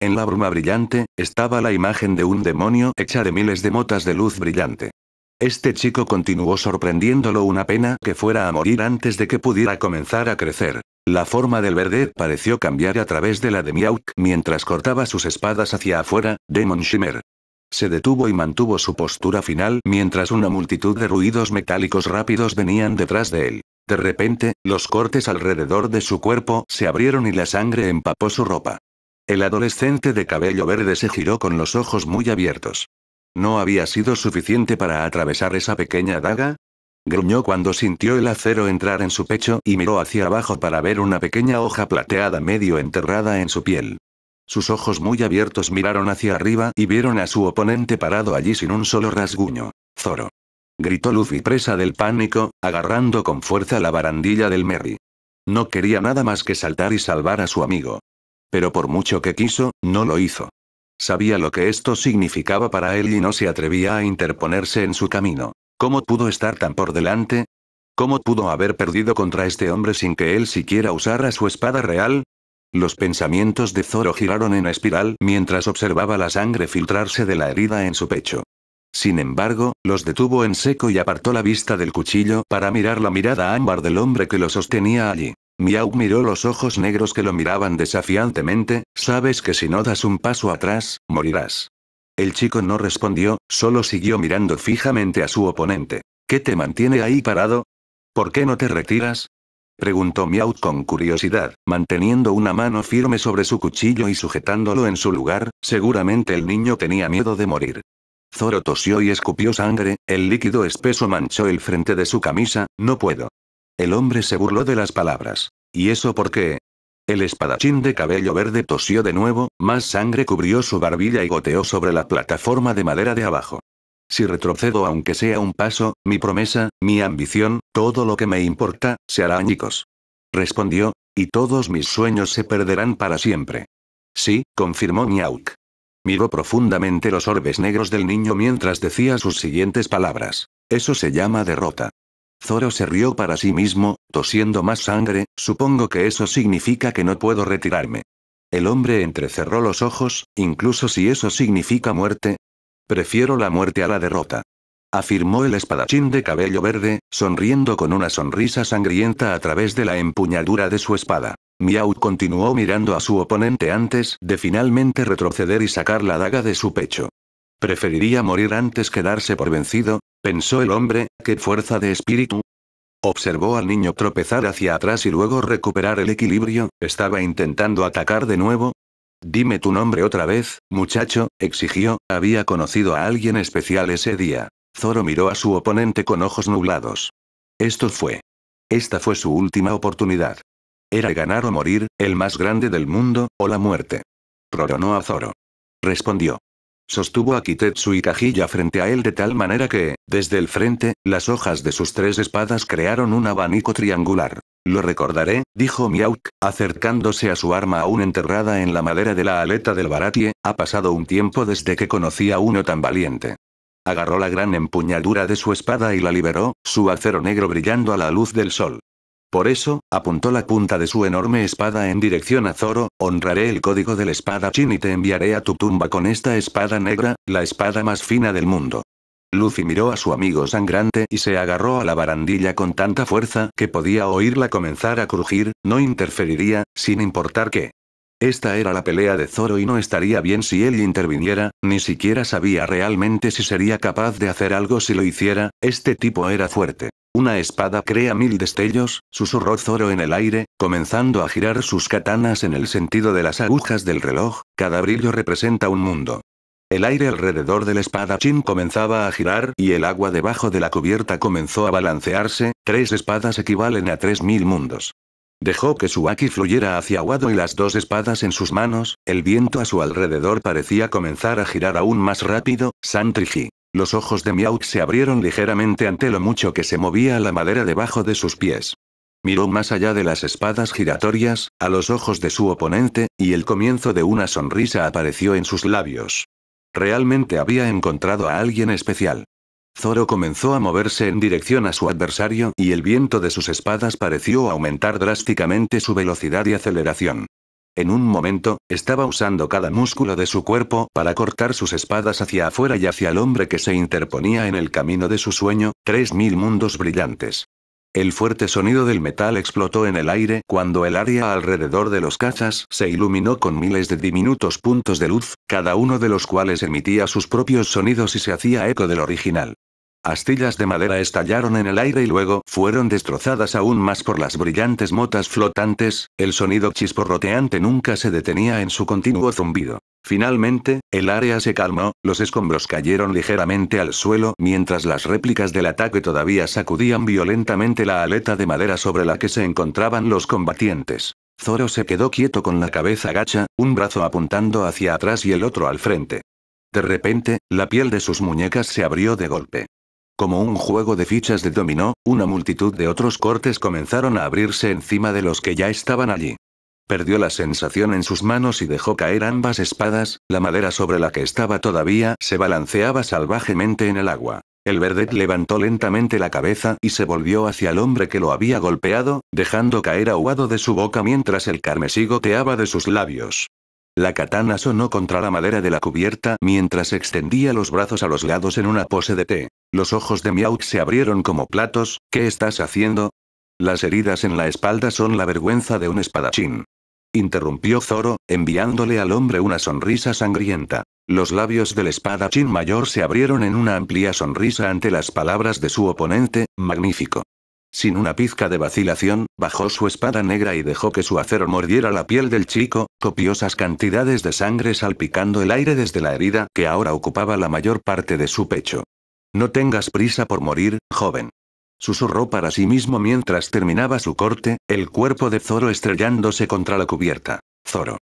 En la bruma brillante, estaba la imagen de un demonio hecha de miles de motas de luz brillante. Este chico continuó sorprendiéndolo, una pena que fuera a morir antes de que pudiera comenzar a crecer. La forma del vedette pareció cambiar a través de la de Miauk mientras cortaba sus espadas hacia afuera. Demon Shimmer. Se detuvo y mantuvo su postura final mientras una multitud de ruidos metálicos rápidos venían detrás de él. De repente, los cortes alrededor de su cuerpo se abrieron y la sangre empapó su ropa. El adolescente de cabello verde se giró con los ojos muy abiertos. ¿No había sido suficiente para atravesar esa pequeña daga? Gruñó cuando sintió el acero entrar en su pecho y miró hacia abajo para ver una pequeña hoja plateada medio enterrada en su piel. Sus ojos muy abiertos miraron hacia arriba y vieron a su oponente parado allí sin un solo rasguño. Zoro. Gritó Luffy presa del pánico, agarrando con fuerza la barandilla del Merry. No quería nada más que saltar y salvar a su amigo. Pero por mucho que quiso, no lo hizo. Sabía lo que esto significaba para él y no se atrevía a interponerse en su camino. ¿Cómo pudo estar tan por delante? ¿Cómo pudo haber perdido contra este hombre sin que él siquiera usara su espada real? Los pensamientos de Zoro giraron en espiral mientras observaba la sangre filtrarse de la herida en su pecho. Sin embargo, los detuvo en seco y apartó la vista del cuchillo para mirar la mirada ámbar del hombre que lo sostenía allí. Miau miró los ojos negros que lo miraban desafiantemente. Sabes que si no das un paso atrás, morirás. El chico no respondió, solo siguió mirando fijamente a su oponente. ¿Qué te mantiene ahí parado? ¿Por qué no te retiras? Preguntó Miau con curiosidad, manteniendo una mano firme sobre su cuchillo y sujetándolo en su lugar. Seguramente el niño tenía miedo de morir. Zoro tosió y escupió sangre, el líquido espeso manchó el frente de su camisa. No puedo. El hombre se burló de las palabras. ¿Y eso por qué? El espadachín de cabello verde tosió de nuevo, más sangre cubrió su barbilla y goteó sobre la plataforma de madera de abajo. Si retrocedo aunque sea un paso, mi promesa, mi ambición, todo lo que me importa, se hará añicos. Respondió, y todos mis sueños se perderán para siempre. Sí, confirmó Miauk. Miró profundamente los orbes negros del niño mientras decía sus siguientes palabras. Eso se llama derrota. Zoro se rió para sí mismo, tosiendo más sangre. Supongo que eso significa que no puedo retirarme. El hombre entrecerró los ojos, incluso si eso significa muerte. Prefiero la muerte a la derrota. Afirmó el espadachín de cabello verde, sonriendo con una sonrisa sangrienta a través de la empuñadura de su espada. Miau continuó mirando a su oponente antes de finalmente retroceder y sacar la daga de su pecho. Preferiría morir antes que darse por vencido, pensó el hombre. ¿Qué fuerza de espíritu? Observó al niño tropezar hacia atrás y luego recuperar el equilibrio. ¿Estaba intentando atacar de nuevo? Dime tu nombre otra vez, muchacho, exigió. Había conocido a alguien especial ese día. Zoro miró a su oponente con ojos nublados. Esta fue su última oportunidad. Era ganar o morir, el más grande del mundo, o la muerte. Roronoa Zoro. Respondió. Sostuvo a Kitetsu y Kajilla frente a él de tal manera que, desde el frente, las hojas de sus tres espadas crearon un abanico triangular. Lo recordaré, dijo Miauk, acercándose a su arma aún enterrada en la madera de la aleta del Baratie. Ha pasado un tiempo desde que conocí a uno tan valiente. Agarró la gran empuñadura de su espada y la liberó, su acero negro brillando a la luz del sol. Por eso, apuntó la punta de su enorme espada en dirección a Zoro. Honraré el código del espadachín y te enviaré a tu tumba con esta espada negra, la espada más fina del mundo. Luffy miró a su amigo sangrante y se agarró a la barandilla con tanta fuerza que podía oírla comenzar a crujir. No interferiría, sin importar qué. Esta era la pelea de Zoro y no estaría bien si él interviniera. Ni siquiera sabía realmente si sería capaz de hacer algo si lo hiciera. Este tipo era fuerte. Una espada crea 1000 destellos, susurró Zoro en el aire, comenzando a girar sus katanas en el sentido de las agujas del reloj. Cada brillo representa un mundo. El aire alrededor del espadachín comenzaba a girar y el agua debajo de la cubierta comenzó a balancearse. 3 espadas equivalen a 3000 mundos. Dejó que su haki fluyera hacia Wado y las 2 espadas en sus manos. El viento a su alrededor parecía comenzar a girar aún más rápido. Santriji. Los ojos de Miauk se abrieron ligeramente ante lo mucho que se movía la madera debajo de sus pies. Miró más allá de las espadas giratorias, a los ojos de su oponente, y el comienzo de una sonrisa apareció en sus labios. Realmente había encontrado a alguien especial. Zoro comenzó a moverse en dirección a su adversario y el viento de sus espadas pareció aumentar drásticamente su velocidad y aceleración. En un momento, estaba usando cada músculo de su cuerpo para cortar sus espadas hacia afuera y hacia el hombre que se interponía en el camino de su sueño. 3000 mundos brillantes. El fuerte sonido del metal explotó en el aire cuando el área alrededor de los cazas se iluminó con miles de diminutos puntos de luz, cada uno de los cuales emitía sus propios sonidos y se hacía eco del original. Astillas de madera estallaron en el aire y luego fueron destrozadas aún más por las brillantes motas flotantes. El sonido chisporroteante nunca se detenía en su continuo zumbido. Finalmente, el área se calmó, los escombros cayeron ligeramente al suelo mientras las réplicas del ataque todavía sacudían violentamente la aleta de madera sobre la que se encontraban los combatientes. Zoro se quedó quieto con la cabeza gacha, un brazo apuntando hacia atrás y el otro al frente. De repente, la piel de sus muñecas se abrió de golpe. Como un juego de fichas de dominó, una multitud de otros cortes comenzaron a abrirse encima de los que ya estaban allí. Perdió la sensación en sus manos y dejó caer ambas espadas, la madera sobre la que estaba todavía se balanceaba salvajemente en el agua. El Verdet levantó lentamente la cabeza y se volvió hacia el hombre que lo había golpeado, dejando caer ahuado de su boca mientras el carmesí goteaba de sus labios. La katana sonó contra la madera de la cubierta mientras extendía los brazos a los lados en una pose de T. Los ojos de Miauk se abrieron como platos. ¿Qué estás haciendo? Las heridas en la espalda son la vergüenza de un espadachín. Interrumpió Zoro, enviándole al hombre una sonrisa sangrienta. Los labios del espadachín mayor se abrieron en una amplia sonrisa ante las palabras de su oponente. Magnífico. Sin una pizca de vacilación, bajó su espada negra y dejó que su acero mordiera la piel del chico, copiosas cantidades de sangre salpicando el aire desde la herida que ahora ocupaba la mayor parte de su pecho. No tengas prisa por morir, joven. Susurró para sí mismo mientras terminaba su corte, el cuerpo de Zoro estrellándose contra la cubierta. Zoro.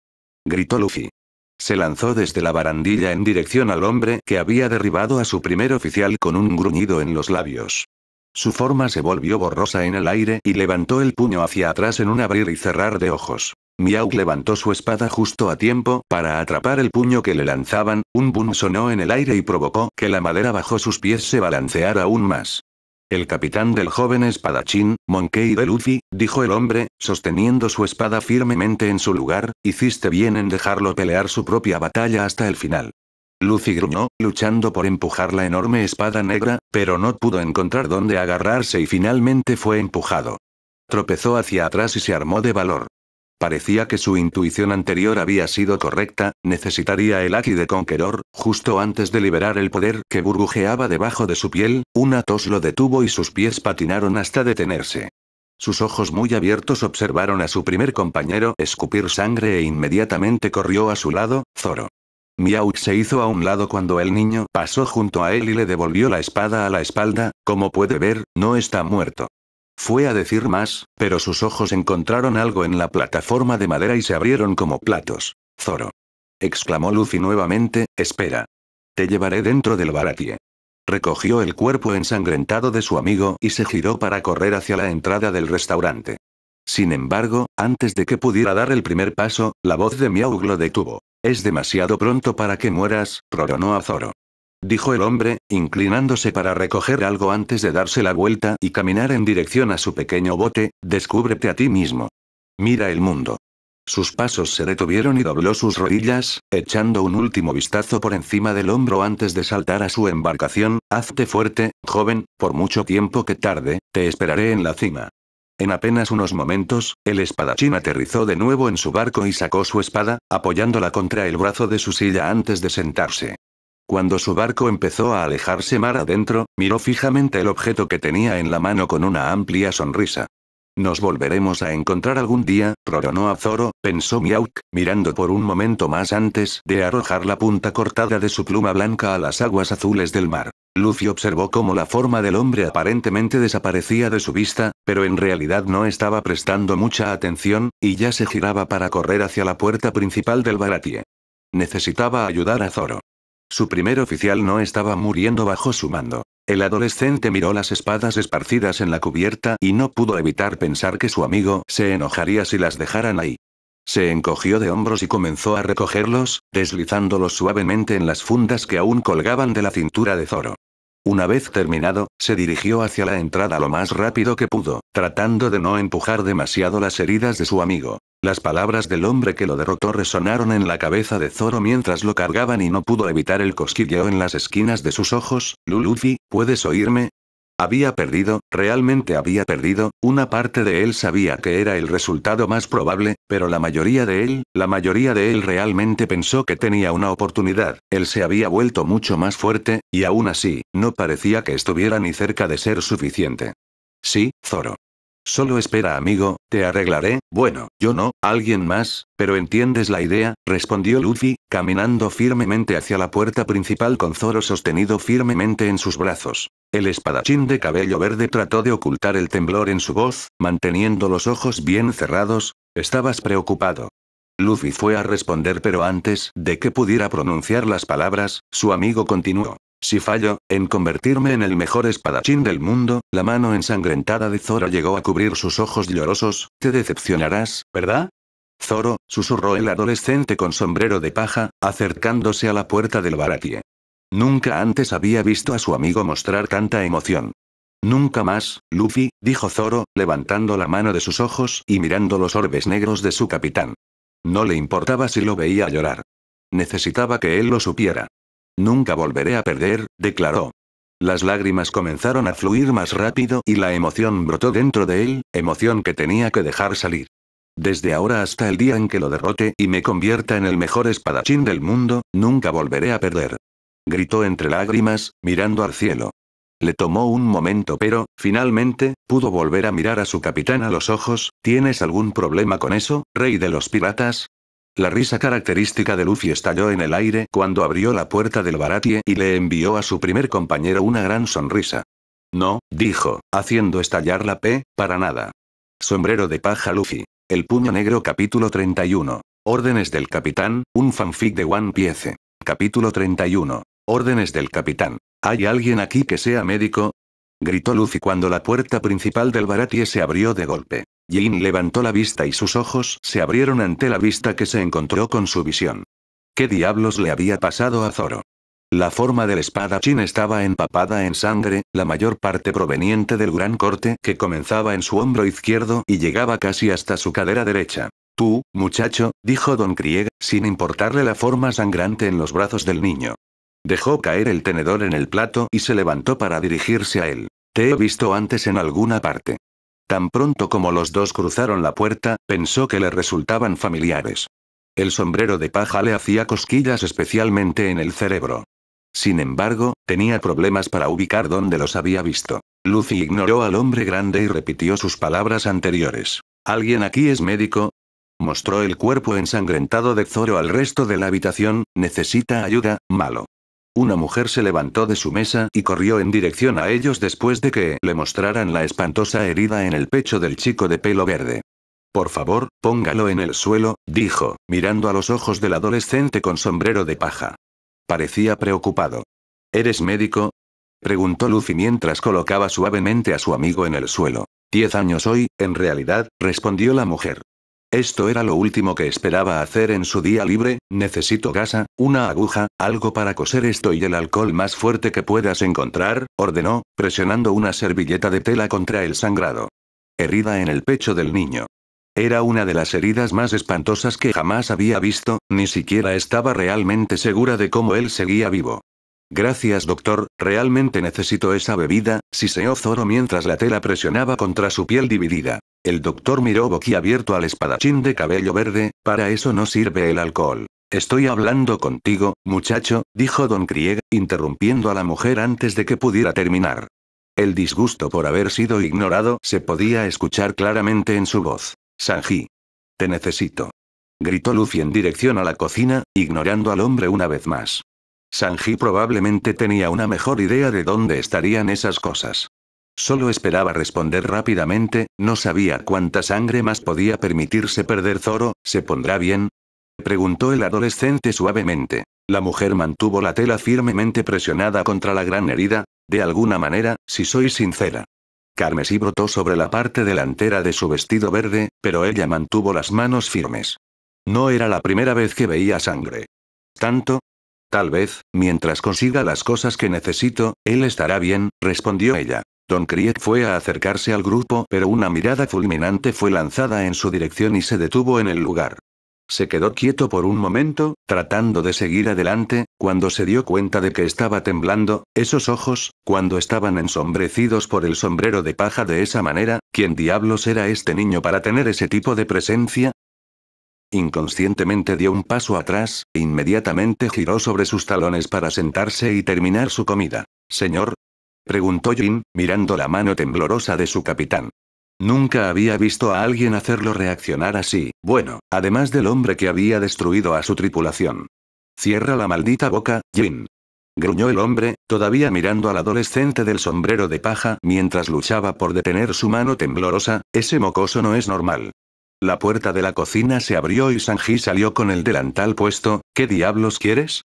Gritó Luffy. Se lanzó desde la barandilla en dirección al hombre que había derribado a su primer oficial con un gruñido en los labios. Su forma se volvió borrosa en el aire y levantó el puño hacia atrás en un abrir y cerrar de ojos. Miauk levantó su espada justo a tiempo para atrapar el puño que le lanzaban, un boom sonó en el aire y provocó que la madera bajo sus pies se balanceara aún más. El capitán del joven espadachín, Monkey D. Luffy, dijo el hombre, sosteniendo su espada firmemente en su lugar, hiciste bien en dejarlo pelear su propia batalla hasta el final. Luffy gruñó, luchando por empujar la enorme espada negra, pero no pudo encontrar dónde agarrarse y finalmente fue empujado. Tropezó hacia atrás y se armó de valor. Parecía que su intuición anterior había sido correcta, necesitaría el Haki de Conqueror, justo antes de liberar el poder que burbujeaba debajo de su piel, una tos lo detuvo y sus pies patinaron hasta detenerse. Sus ojos muy abiertos observaron a su primer compañero escupir sangre e inmediatamente corrió a su lado, Zoro. Miauk se hizo a un lado cuando el niño pasó junto a él y le devolvió la espada a la espalda, como puede ver, no está muerto. Fue a decir más, pero sus ojos encontraron algo en la plataforma de madera y se abrieron como platos. Zoro. Exclamó Luffy nuevamente, espera. Te llevaré dentro del Baratie. Recogió el cuerpo ensangrentado de su amigo y se giró para correr hacia la entrada del restaurante. Sin embargo, antes de que pudiera dar el primer paso, la voz de Miauk lo detuvo. Es demasiado pronto para que mueras, proronó a Zoro. Dijo el hombre, inclinándose para recoger algo antes de darse la vuelta y caminar en dirección a su pequeño bote, descúbrete a ti mismo. Mira el mundo. Sus pasos se detuvieron y dobló sus rodillas, echando un último vistazo por encima del hombro antes de saltar a su embarcación. Hazte fuerte, joven, por mucho tiempo que tarde, te esperaré en la cima. En apenas unos momentos, el espadachín aterrizó de nuevo en su barco y sacó su espada, apoyándola contra el brazo de su silla antes de sentarse. Cuando su barco empezó a alejarse mar adentro, miró fijamente el objeto que tenía en la mano con una amplia sonrisa. Nos volveremos a encontrar algún día, proronó a Zoro, pensó Miauk, mirando por un momento más antes de arrojar la punta cortada de su pluma blanca a las aguas azules del mar. Luffy observó cómo la forma del hombre aparentemente desaparecía de su vista, pero en realidad no estaba prestando mucha atención, y ya se giraba para correr hacia la puerta principal del Baratie. Necesitaba ayudar a Zoro. Su primer oficial no estaba muriendo bajo su mando. El adolescente miró las espadas esparcidas en la cubierta y no pudo evitar pensar que su amigo se enojaría si las dejaran ahí. Se encogió de hombros y comenzó a recogerlos, deslizándolos suavemente en las fundas que aún colgaban de la cintura de Zoro. Una vez terminado, se dirigió hacia la entrada lo más rápido que pudo, tratando de no empujar demasiado las heridas de su amigo. Las palabras del hombre que lo derrotó resonaron en la cabeza de Zoro mientras lo cargaban y no pudo evitar el cosquilleo en las esquinas de sus ojos. Luffy, ¿puedes oírme? Había perdido, realmente había perdido, una parte de él sabía que era el resultado más probable, pero la mayoría de él realmente pensó que tenía una oportunidad. Él se había vuelto mucho más fuerte, y aún así, no parecía que estuviera ni cerca de ser suficiente. Sí, Zoro. Solo espera, amigo, te arreglaré. Bueno, yo no, alguien más, pero entiendes la idea, respondió Luffy, caminando firmemente hacia la puerta principal con Zoro sostenido firmemente en sus brazos. El espadachín de cabello verde trató de ocultar el temblor en su voz, manteniendo los ojos bien cerrados. ¿Estabas preocupado? Luffy fue a responder, pero antes de que pudiera pronunciar las palabras, su amigo continuó. Si fallo, en convertirme en el mejor espadachín del mundo, la mano ensangrentada de Zoro llegó a cubrir sus ojos llorosos, te decepcionarás, ¿verdad? Zoro, susurró el adolescente con sombrero de paja, acercándose a la puerta del Baratie. Nunca antes había visto a su amigo mostrar tanta emoción. Nunca más, Luffy, dijo Zoro, levantando la mano de sus ojos y mirando los orbes negros de su capitán. No le importaba si lo veía llorar. Necesitaba que él lo supiera. Nunca volveré a perder, declaró. Las lágrimas comenzaron a fluir más rápido y la emoción brotó dentro de él, emoción que tenía que dejar salir. Desde ahora hasta el día en que lo derrote y me convierta en el mejor espadachín del mundo, nunca volveré a perder. Gritó entre lágrimas, mirando al cielo. Le tomó un momento pero, finalmente, pudo volver a mirar a su capitán a los ojos. ¿Tienes algún problema con eso, rey de los piratas? La risa característica de Luffy estalló en el aire cuando abrió la puerta del Baratie y le envió a su primer compañero una gran sonrisa. No, dijo, haciendo estallar la P, para nada. Sombrero de paja Luffy. El puño negro capítulo 31. Órdenes del capitán, un fanfic de One Piece. Capítulo 31. Órdenes del capitán. ¿Hay alguien aquí que sea médico? Gritó Luffy cuando la puerta principal del Baratie se abrió de golpe. Jin levantó la vista y sus ojos se abrieron ante la vista que se encontró con su visión. ¿Qué diablos le había pasado a Zoro? La forma del espadachín estaba empapada en sangre, la mayor parte proveniente del gran corte que comenzaba en su hombro izquierdo y llegaba casi hasta su cadera derecha. Tú, muchacho, dijo Don Krieg, sin importarle la forma sangrante en los brazos del niño. Dejó caer el tenedor en el plato y se levantó para dirigirse a él. Te he visto antes en alguna parte. Tan pronto como los dos cruzaron la puerta, pensó que le resultaban familiares. El sombrero de paja le hacía cosquillas especialmente en el cerebro. Sin embargo, tenía problemas para ubicar dónde los había visto. Luffy ignoró al hombre grande y repitió sus palabras anteriores. ¿Alguien aquí es médico? Mostró el cuerpo ensangrentado de Zoro al resto de la habitación. ¿Necesita ayuda, malo? Una mujer se levantó de su mesa y corrió en dirección a ellos después de que le mostraran la espantosa herida en el pecho del chico de pelo verde. Por favor, póngalo en el suelo, dijo, mirando a los ojos del adolescente con sombrero de paja. Parecía preocupado. ¿Eres médico? Preguntó Luffy mientras colocaba suavemente a su amigo en el suelo. 10 años hoy, en realidad, respondió la mujer. Esto era lo último que esperaba hacer en su día libre. Necesito gasa, una aguja, algo para coser esto y el alcohol más fuerte que puedas encontrar, ordenó, presionando una servilleta de tela contra el sangrado. Herida en el pecho del niño. Era una de las heridas más espantosas que jamás había visto, ni siquiera estaba realmente segura de cómo él seguía vivo. Gracias doctor, realmente necesito esa bebida, siseó Zoro mientras la tela presionaba contra su piel dividida. El doctor miró boquiabierto al espadachín de cabello verde, para eso no sirve el alcohol. Estoy hablando contigo, muchacho, dijo Don Krieg, interrumpiendo a la mujer antes de que pudiera terminar. El disgusto por haber sido ignorado se podía escuchar claramente en su voz. Sanji. Te necesito. Gritó Luffy en dirección a la cocina, ignorando al hombre una vez más. Sanji probablemente tenía una mejor idea de dónde estarían esas cosas. Solo esperaba responder rápidamente, no sabía cuánta sangre más podía permitirse perder Zoro. ¿Se pondrá bien? Preguntó el adolescente suavemente. La mujer mantuvo la tela firmemente presionada contra la gran herida. De alguna manera, si soy sincera. Carmesí brotó sobre la parte delantera de su vestido verde, pero ella mantuvo las manos firmes. No era la primera vez que veía sangre. ¿Tanto? Tal vez, mientras consiga las cosas que necesito, él estará bien, respondió ella. Don Krieg fue a acercarse al grupo, pero una mirada fulminante fue lanzada en su dirección y se detuvo en el lugar. Se quedó quieto por un momento, tratando de seguir adelante, cuando se dio cuenta de que estaba temblando. Esos ojos, cuando estaban ensombrecidos por el sombrero de paja de esa manera, ¿quién diablos era este niño para tener ese tipo de presencia? Inconscientemente dio un paso atrás, e inmediatamente giró sobre sus talones para sentarse y terminar su comida. ¿Señor? Preguntó Jin, mirando la mano temblorosa de su capitán. Nunca había visto a alguien hacerlo reaccionar así, bueno, además del hombre que había destruido a su tripulación. Cierra la maldita boca, Jin. Gruñó el hombre, todavía mirando al adolescente del sombrero de paja mientras luchaba por detener su mano temblorosa. Ese mocoso no es normal. La puerta de la cocina se abrió y Sanji salió con el delantal puesto. ¿Qué diablos quieres?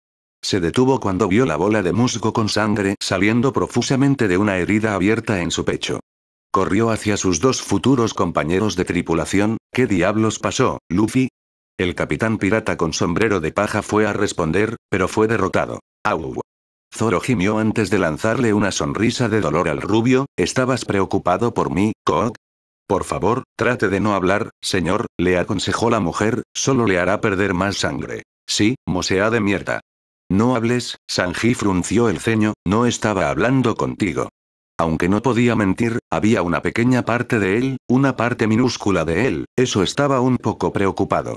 Se detuvo cuando vio la bola de musgo con sangre saliendo profusamente de una herida abierta en su pecho. Corrió hacia sus dos futuros compañeros de tripulación. ¿Qué diablos pasó, Luffy? El capitán pirata con sombrero de paja fue a responder, pero fue derrotado. ¡Au! Zoro gimió antes de lanzarle una sonrisa de dolor al rubio. ¿Estabas preocupado por mí, Kook? Por favor, trate de no hablar, señor, le aconsejó la mujer, solo le hará perder más sangre. Sí, mosea de mierda. No hables, Sanji frunció el ceño, no estaba hablando contigo. Aunque no podía mentir, había una pequeña parte de él, una parte minúscula de él, eso estaba un poco preocupado.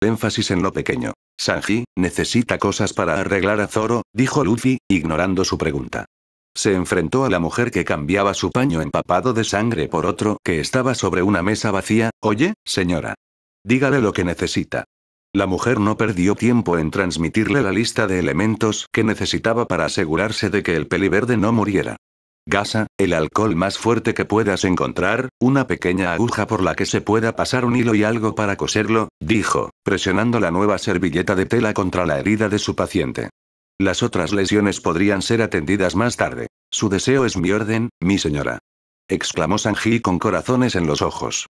Énfasis en lo pequeño. Sanji, necesita cosas para arreglar a Zoro, dijo Luffy, ignorando su pregunta. Se enfrentó a la mujer que cambiaba su paño empapado de sangre por otro que estaba sobre una mesa vacía. Oye, señora. Dígale lo que necesita. La mujer no perdió tiempo en transmitirle la lista de elementos que necesitaba para asegurarse de que el peliverde no muriera. Gasa, el alcohol más fuerte que puedas encontrar, una pequeña aguja por la que se pueda pasar un hilo y algo para coserlo, dijo, presionando la nueva servilleta de tela contra la herida de su paciente. Las otras lesiones podrían ser atendidas más tarde. Su deseo es mi orden, mi señora. Exclamó Sanji con corazones en los ojos.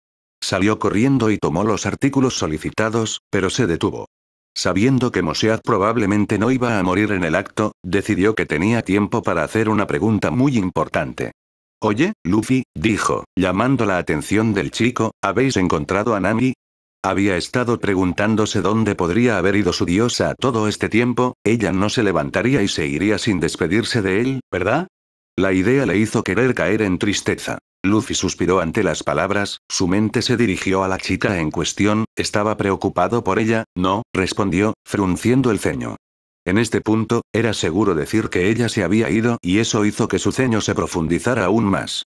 Salió corriendo y tomó los artículos solicitados, pero se detuvo. Sabiendo que Mosead probablemente no iba a morir en el acto, decidió que tenía tiempo para hacer una pregunta muy importante. Oye, Luffy, dijo, llamando la atención del chico, ¿habéis encontrado a Nami? Había estado preguntándose dónde podría haber ido su diosa todo este tiempo. Ella no se levantaría y se iría sin despedirse de él, ¿verdad? La idea le hizo querer caer en tristeza. Luffy suspiró ante las palabras, su mente se dirigió a la chica en cuestión. ¿Estaba preocupado por ella? No, respondió, frunciendo el ceño. En este punto, era seguro decir que ella se había ido y eso hizo que su ceño se profundizara aún más.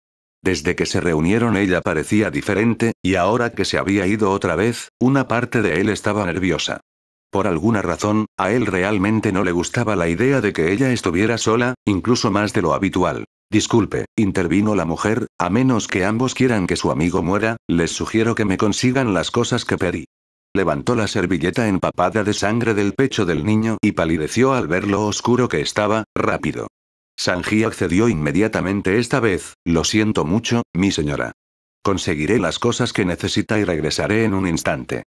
Desde que se reunieron ella parecía diferente, y ahora que se había ido otra vez, una parte de él estaba nerviosa. Por alguna razón, a él realmente no le gustaba la idea de que ella estuviera sola, incluso más de lo habitual. Disculpe, intervino la mujer, a menos que ambos quieran que su amigo muera, les sugiero que me consigan las cosas que pedí. Levantó la servilleta empapada de sangre del pecho del niño y palideció al ver lo oscuro que estaba. Rápido. Sanji accedió inmediatamente esta vez. Lo siento mucho, mi señora. Conseguiré las cosas que necesita y regresaré en un instante.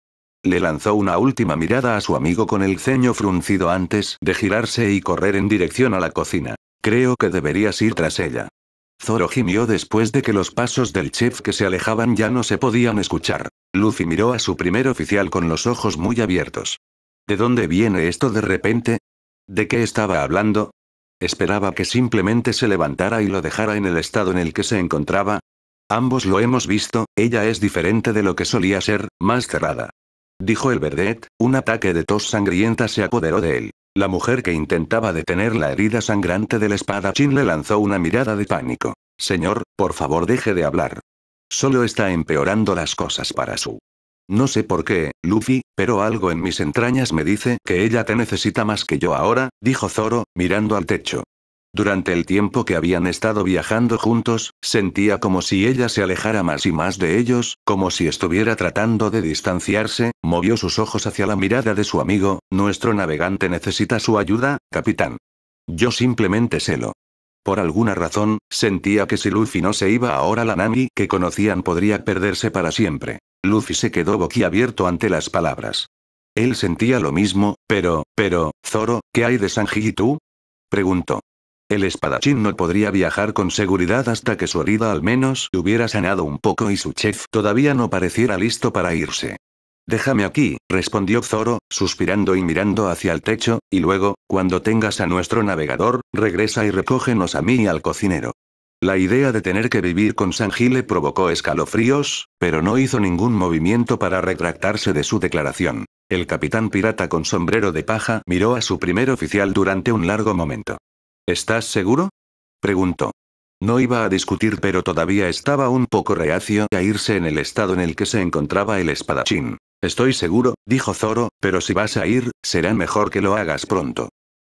Le lanzó una última mirada a su amigo con el ceño fruncido antes de girarse y correr en dirección a la cocina. Creo que deberías ir tras ella. Zoro gimió después de que los pasos del chef que se alejaban ya no se podían escuchar. Luffy miró a su primer oficial con los ojos muy abiertos. ¿De dónde viene esto de repente? ¿De qué estaba hablando? ¿Esperaba que simplemente se levantara y lo dejara en el estado en el que se encontraba? Ambos lo hemos visto, ella es diferente de lo que solía ser, más cerrada. Dijo el verdet, un ataque de tos sangrienta se apoderó de él. La mujer que intentaba detener la herida sangrante del espadachín le lanzó una mirada de pánico. Señor, por favor deje de hablar. Solo está empeorando las cosas para su. No sé por qué, Luffy, pero algo en mis entrañas me dice que ella te necesita más que yo ahora, dijo Zoro, mirando al techo. Durante el tiempo que habían estado viajando juntos, sentía como si ella se alejara más y más de ellos, como si estuviera tratando de distanciarse. Movió sus ojos hacia la mirada de su amigo. Nuestro navegante necesita su ayuda, capitán. Yo simplemente celo. Por alguna razón, sentía que si Luffy no se iba ahora, la Nami que conocían podría perderse para siempre. Luffy se quedó boquiabierto ante las palabras. Él sentía lo mismo, pero, Zoro, ¿qué hay de Sanji y tú? Preguntó. El espadachín no podría viajar con seguridad hasta que su herida al menos hubiera sanado un poco y su chef todavía no pareciera listo para irse. Déjame aquí, respondió Zoro, suspirando y mirando hacia el techo, y luego, cuando tengas a nuestro navegador, regresa y recógenos a mí y al cocinero. La idea de tener que vivir con Sanji le provocó escalofríos, pero no hizo ningún movimiento para retractarse de su declaración. El capitán pirata con sombrero de paja miró a su primer oficial durante un largo momento. ¿Estás seguro? Preguntó. No iba a discutir, pero todavía estaba un poco reacio a irse en el estado en el que se encontraba el espadachín. Estoy seguro, dijo Zoro, pero si vas a ir, será mejor que lo hagas pronto.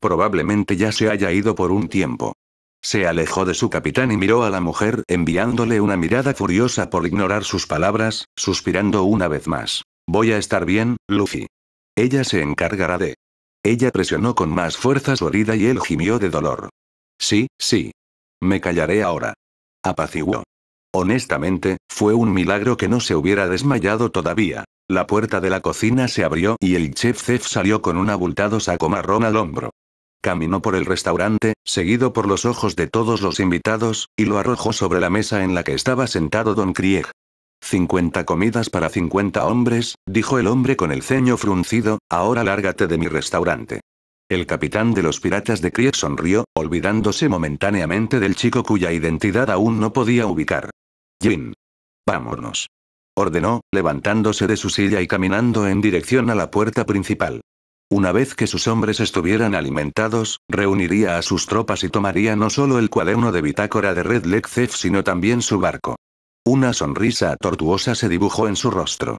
Probablemente ya se haya ido por un tiempo. Se alejó de su capitán y miró a la mujer enviándole una mirada furiosa por ignorar sus palabras, suspirando una vez más. Voy a estar bien, Luffy. Ella se encargará de... Ella presionó con más fuerza su herida y él gimió de dolor. Sí, sí. Me callaré ahora. Apaciguó. Honestamente, fue un milagro que no se hubiera desmayado todavía. La puerta de la cocina se abrió y el chef Zef salió con un abultado saco marrón al hombro. Caminó por el restaurante, seguido por los ojos de todos los invitados, y lo arrojó sobre la mesa en la que estaba sentado Don Krieg. 50 comidas para 50 hombres, dijo el hombre con el ceño fruncido, ahora lárgate de mi restaurante. El capitán de los piratas de Krieg sonrió, olvidándose momentáneamente del chico cuya identidad aún no podía ubicar. Jin. Vámonos. Ordenó, levantándose de su silla y caminando en dirección a la puerta principal. Una vez que sus hombres estuvieran alimentados, reuniría a sus tropas y tomaría no solo el cuaderno de bitácora de Red Leg Zef sino también su barco. Una sonrisa tortuosa se dibujó en su rostro.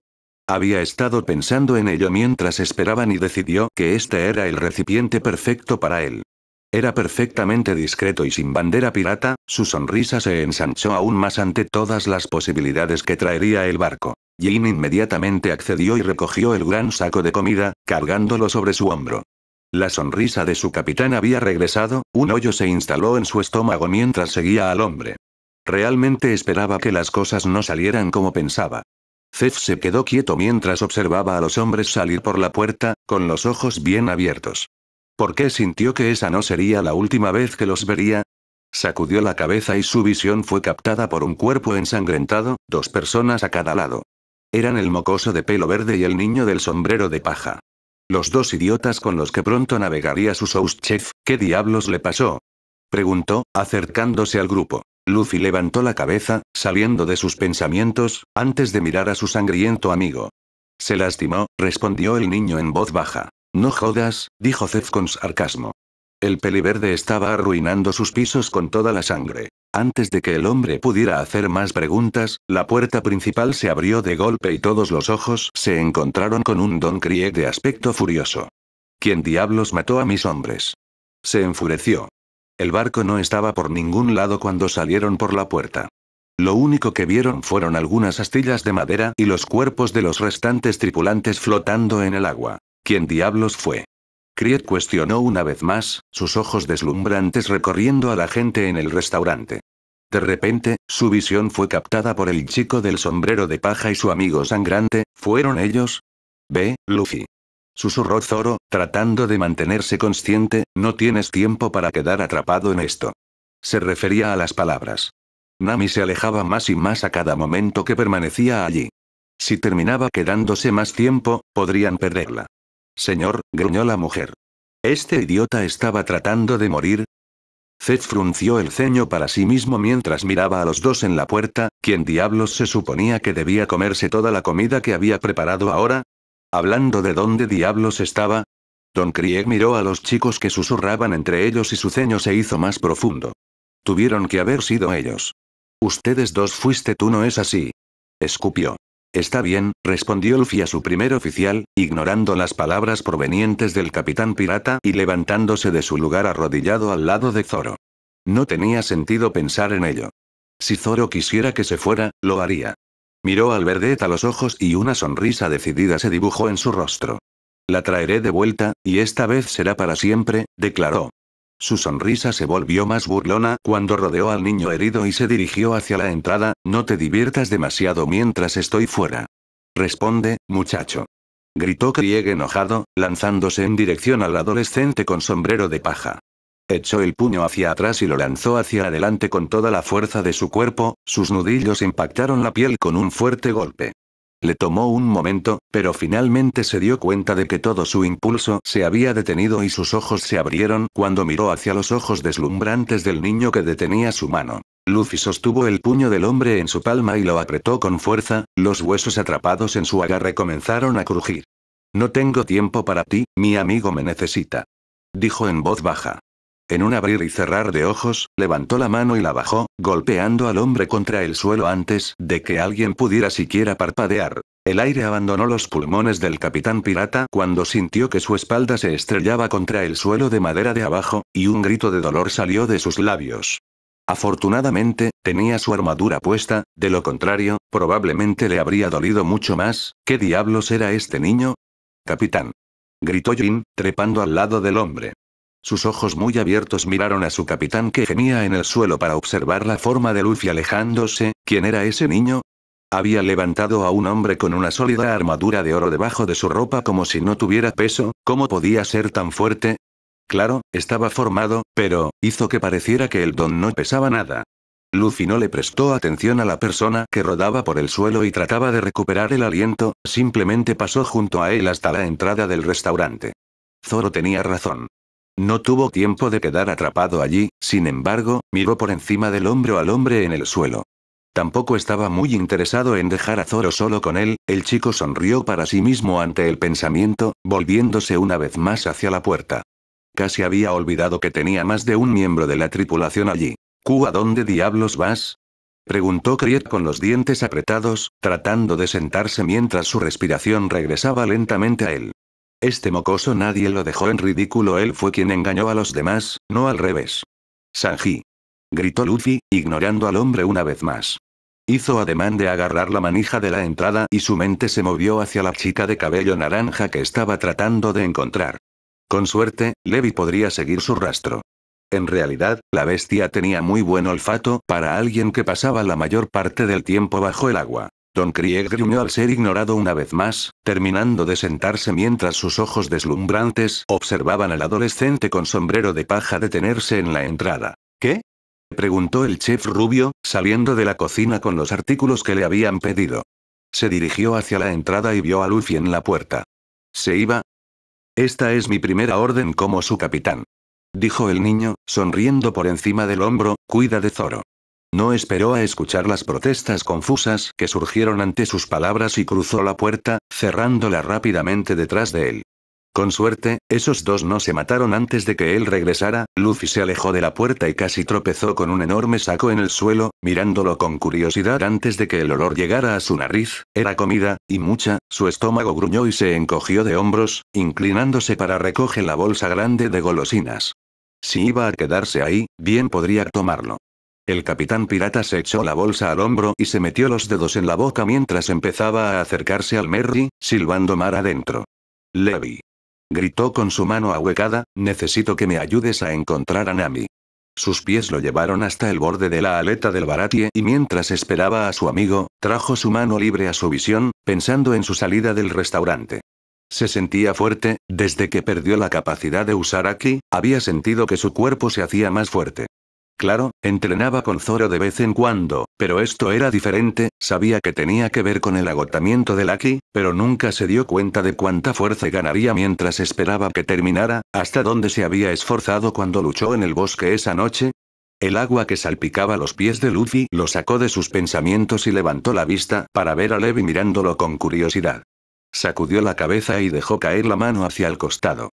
Había estado pensando en ello mientras esperaban y decidió que este era el recipiente perfecto para él. Era perfectamente discreto y sin bandera pirata, su sonrisa se ensanchó aún más ante todas las posibilidades que traería el barco. Jin inmediatamente accedió y recogió el gran saco de comida, cargándolo sobre su hombro. La sonrisa de su capitán había regresado, un hoyo se instaló en su estómago mientras seguía al hombre. Realmente esperaba que las cosas no salieran como pensaba. Zef se quedó quieto mientras observaba a los hombres salir por la puerta, con los ojos bien abiertos. ¿Por qué sintió que esa no sería la última vez que los vería? Sacudió la cabeza y su visión fue captada por un cuerpo ensangrentado, 2 personas a cada lado. Eran el mocoso de pelo verde y el niño del sombrero de paja. Los 2 idiotas con los que pronto navegaría su sous-chef, ¿qué diablos le pasó? Preguntó, acercándose al grupo. Luffy levantó la cabeza, saliendo de sus pensamientos, antes de mirar a su sangriento amigo. Se lastimó, respondió el niño en voz baja. No jodas, dijo Zef con sarcasmo. El peliverde estaba arruinando sus pisos con toda la sangre. Antes de que el hombre pudiera hacer más preguntas, la puerta principal se abrió de golpe y todos los ojos se encontraron con un Don Krieg de aspecto furioso. ¿Quién diablos mató a mis hombres? Se enfureció. El barco no estaba por ningún lado cuando salieron por la puerta. Lo único que vieron fueron algunas astillas de madera y los cuerpos de los restantes tripulantes flotando en el agua. ¿Quién diablos fue? Krieg cuestionó una vez más, sus ojos deslumbrantes recorriendo a la gente en el restaurante. De repente, su visión fue captada por el chico del sombrero de paja y su amigo sangrante, ¿fueron ellos? Ve, Luffy. Susurró Zoro, tratando de mantenerse consciente, no tienes tiempo para quedar atrapado en esto. Se refería a las palabras. Nami se alejaba más y más a cada momento que permanecía allí. Si terminaba quedándose más tiempo, podrían perderla. Señor, gruñó la mujer. ¿Este idiota estaba tratando de morir? Zef frunció el ceño para sí mismo mientras miraba a los 2 en la puerta, ¿quién diablos se suponía que debía comerse toda la comida que había preparado ahora? ¿Hablando de dónde diablos estaba? Don Krieg miró a los chicos que susurraban entre ellos y su ceño se hizo más profundo. Tuvieron que haber sido ellos. Ustedes 2 fuiste tú, ¿no es así? Escupió. Está bien, respondió Luffy a su primer oficial, ignorando las palabras provenientes del capitán pirata y levantándose de su lugar arrodillado al lado de Zoro. No tenía sentido pensar en ello. Si Zoro quisiera que se fuera, lo haría. Miró al verdet a los ojos y una sonrisa decidida se dibujó en su rostro. La traeré de vuelta, y esta vez será para siempre, declaró. Su sonrisa se volvió más burlona cuando rodeó al niño herido y se dirigió hacia la entrada, no te diviertas demasiado mientras estoy fuera. Responde, muchacho. Gritó Krieg enojado, lanzándose en dirección al adolescente con sombrero de paja. Echó el puño hacia atrás y lo lanzó hacia adelante con toda la fuerza de su cuerpo, sus nudillos impactaron la piel con un fuerte golpe. Le tomó un momento, pero finalmente se dio cuenta de que todo su impulso se había detenido y sus ojos se abrieron cuando miró hacia los ojos deslumbrantes del niño que detenía su mano. Luffy sostuvo el puño del hombre en su palma y lo apretó con fuerza, los huesos atrapados en su agarre comenzaron a crujir. No tengo tiempo para ti, mi amigo me necesita. Dijo en voz baja. En un abrir y cerrar de ojos, levantó la mano y la bajó, golpeando al hombre contra el suelo antes de que alguien pudiera siquiera parpadear. El aire abandonó los pulmones del capitán pirata cuando sintió que su espalda se estrellaba contra el suelo de madera de abajo, y un grito de dolor salió de sus labios. Afortunadamente, tenía su armadura puesta, de lo contrario, probablemente le habría dolido mucho más. ¿Qué diablos era este niño? Capitán. gritó Jin, trepando al lado del hombre. Sus ojos muy abiertos miraron a su capitán que gemía en el suelo para observar la forma de Luffy alejándose. ¿Quién era ese niño? Había levantado a un hombre con una sólida armadura de oro debajo de su ropa como si no tuviera peso. ¿Cómo podía ser tan fuerte? Claro, estaba formado, pero hizo que pareciera que el don no pesaba nada. Luffy no le prestó atención a la persona que rodaba por el suelo y trataba de recuperar el aliento, simplemente pasó junto a él hasta la entrada del restaurante. Zoro tenía razón. No tuvo tiempo de quedar atrapado allí, sin embargo, miró por encima del hombro al hombre en el suelo. Tampoco estaba muy interesado en dejar a Zoro solo con él. El chico sonrió para sí mismo ante el pensamiento, volviéndose una vez más hacia la puerta. Casi había olvidado que tenía más de un miembro de la tripulación allí. ¿A dónde diablos vas? Preguntó Krieg con los dientes apretados, tratando de sentarse mientras su respiración regresaba lentamente a él. Este mocoso nadie lo dejó en ridículo, él fue quien engañó a los demás, no al revés. Sanji. Gritó Luffy, ignorando al hombre una vez más. Hizo ademán de agarrar la manija de la entrada y su mente se movió hacia la chica de cabello naranja que estaba tratando de encontrar. Con suerte, Levi podría seguir su rastro. En realidad, la bestia tenía muy buen olfato para alguien que pasaba la mayor parte del tiempo bajo el agua. Don Krieg gruñó al ser ignorado una vez más, terminando de sentarse mientras sus ojos deslumbrantes observaban al adolescente con sombrero de paja detenerse en la entrada. ¿Qué? Preguntó el chef rubio, saliendo de la cocina con los artículos que le habían pedido. Se dirigió hacia la entrada y vio a Luffy en la puerta. ¿Se iba? Esta es mi primera orden como su capitán. Dijo el niño, sonriendo por encima del hombro. Cuida de Zoro. No esperó a escuchar las protestas confusas que surgieron ante sus palabras y cruzó la puerta, cerrándola rápidamente detrás de él. Con suerte, esos dos no se mataron antes de que él regresara. Luffy se alejó de la puerta y casi tropezó con un enorme saco en el suelo, mirándolo con curiosidad antes de que el olor llegara a su nariz. Era comida, y mucha. Su estómago gruñó y se encogió de hombros, inclinándose para recoger la bolsa grande de golosinas. Si iba a quedarse ahí, bien podría tomarlo. El capitán pirata se echó la bolsa al hombro y se metió los dedos en la boca mientras empezaba a acercarse al Merry, silbando mar adentro. Levi. Gritó con su mano ahuecada, necesito que me ayudes a encontrar a Nami. Sus pies lo llevaron hasta el borde de la aleta del Baratie y mientras esperaba a su amigo, trajo su mano libre a su visión, pensando en su salida del restaurante. Se sentía fuerte, desde que perdió la capacidad de usar Haki, había sentido que su cuerpo se hacía más fuerte. Claro, entrenaba con Zoro de vez en cuando, pero esto era diferente, sabía que tenía que ver con el agotamiento del Haki, pero nunca se dio cuenta de cuánta fuerza ganaría mientras esperaba que terminara, hasta dónde se había esforzado cuando luchó en el bosque esa noche. El agua que salpicaba los pies de Luffy lo sacó de sus pensamientos y levantó la vista para ver a Levi mirándolo con curiosidad. Sacudió la cabeza y dejó caer la mano hacia el costado.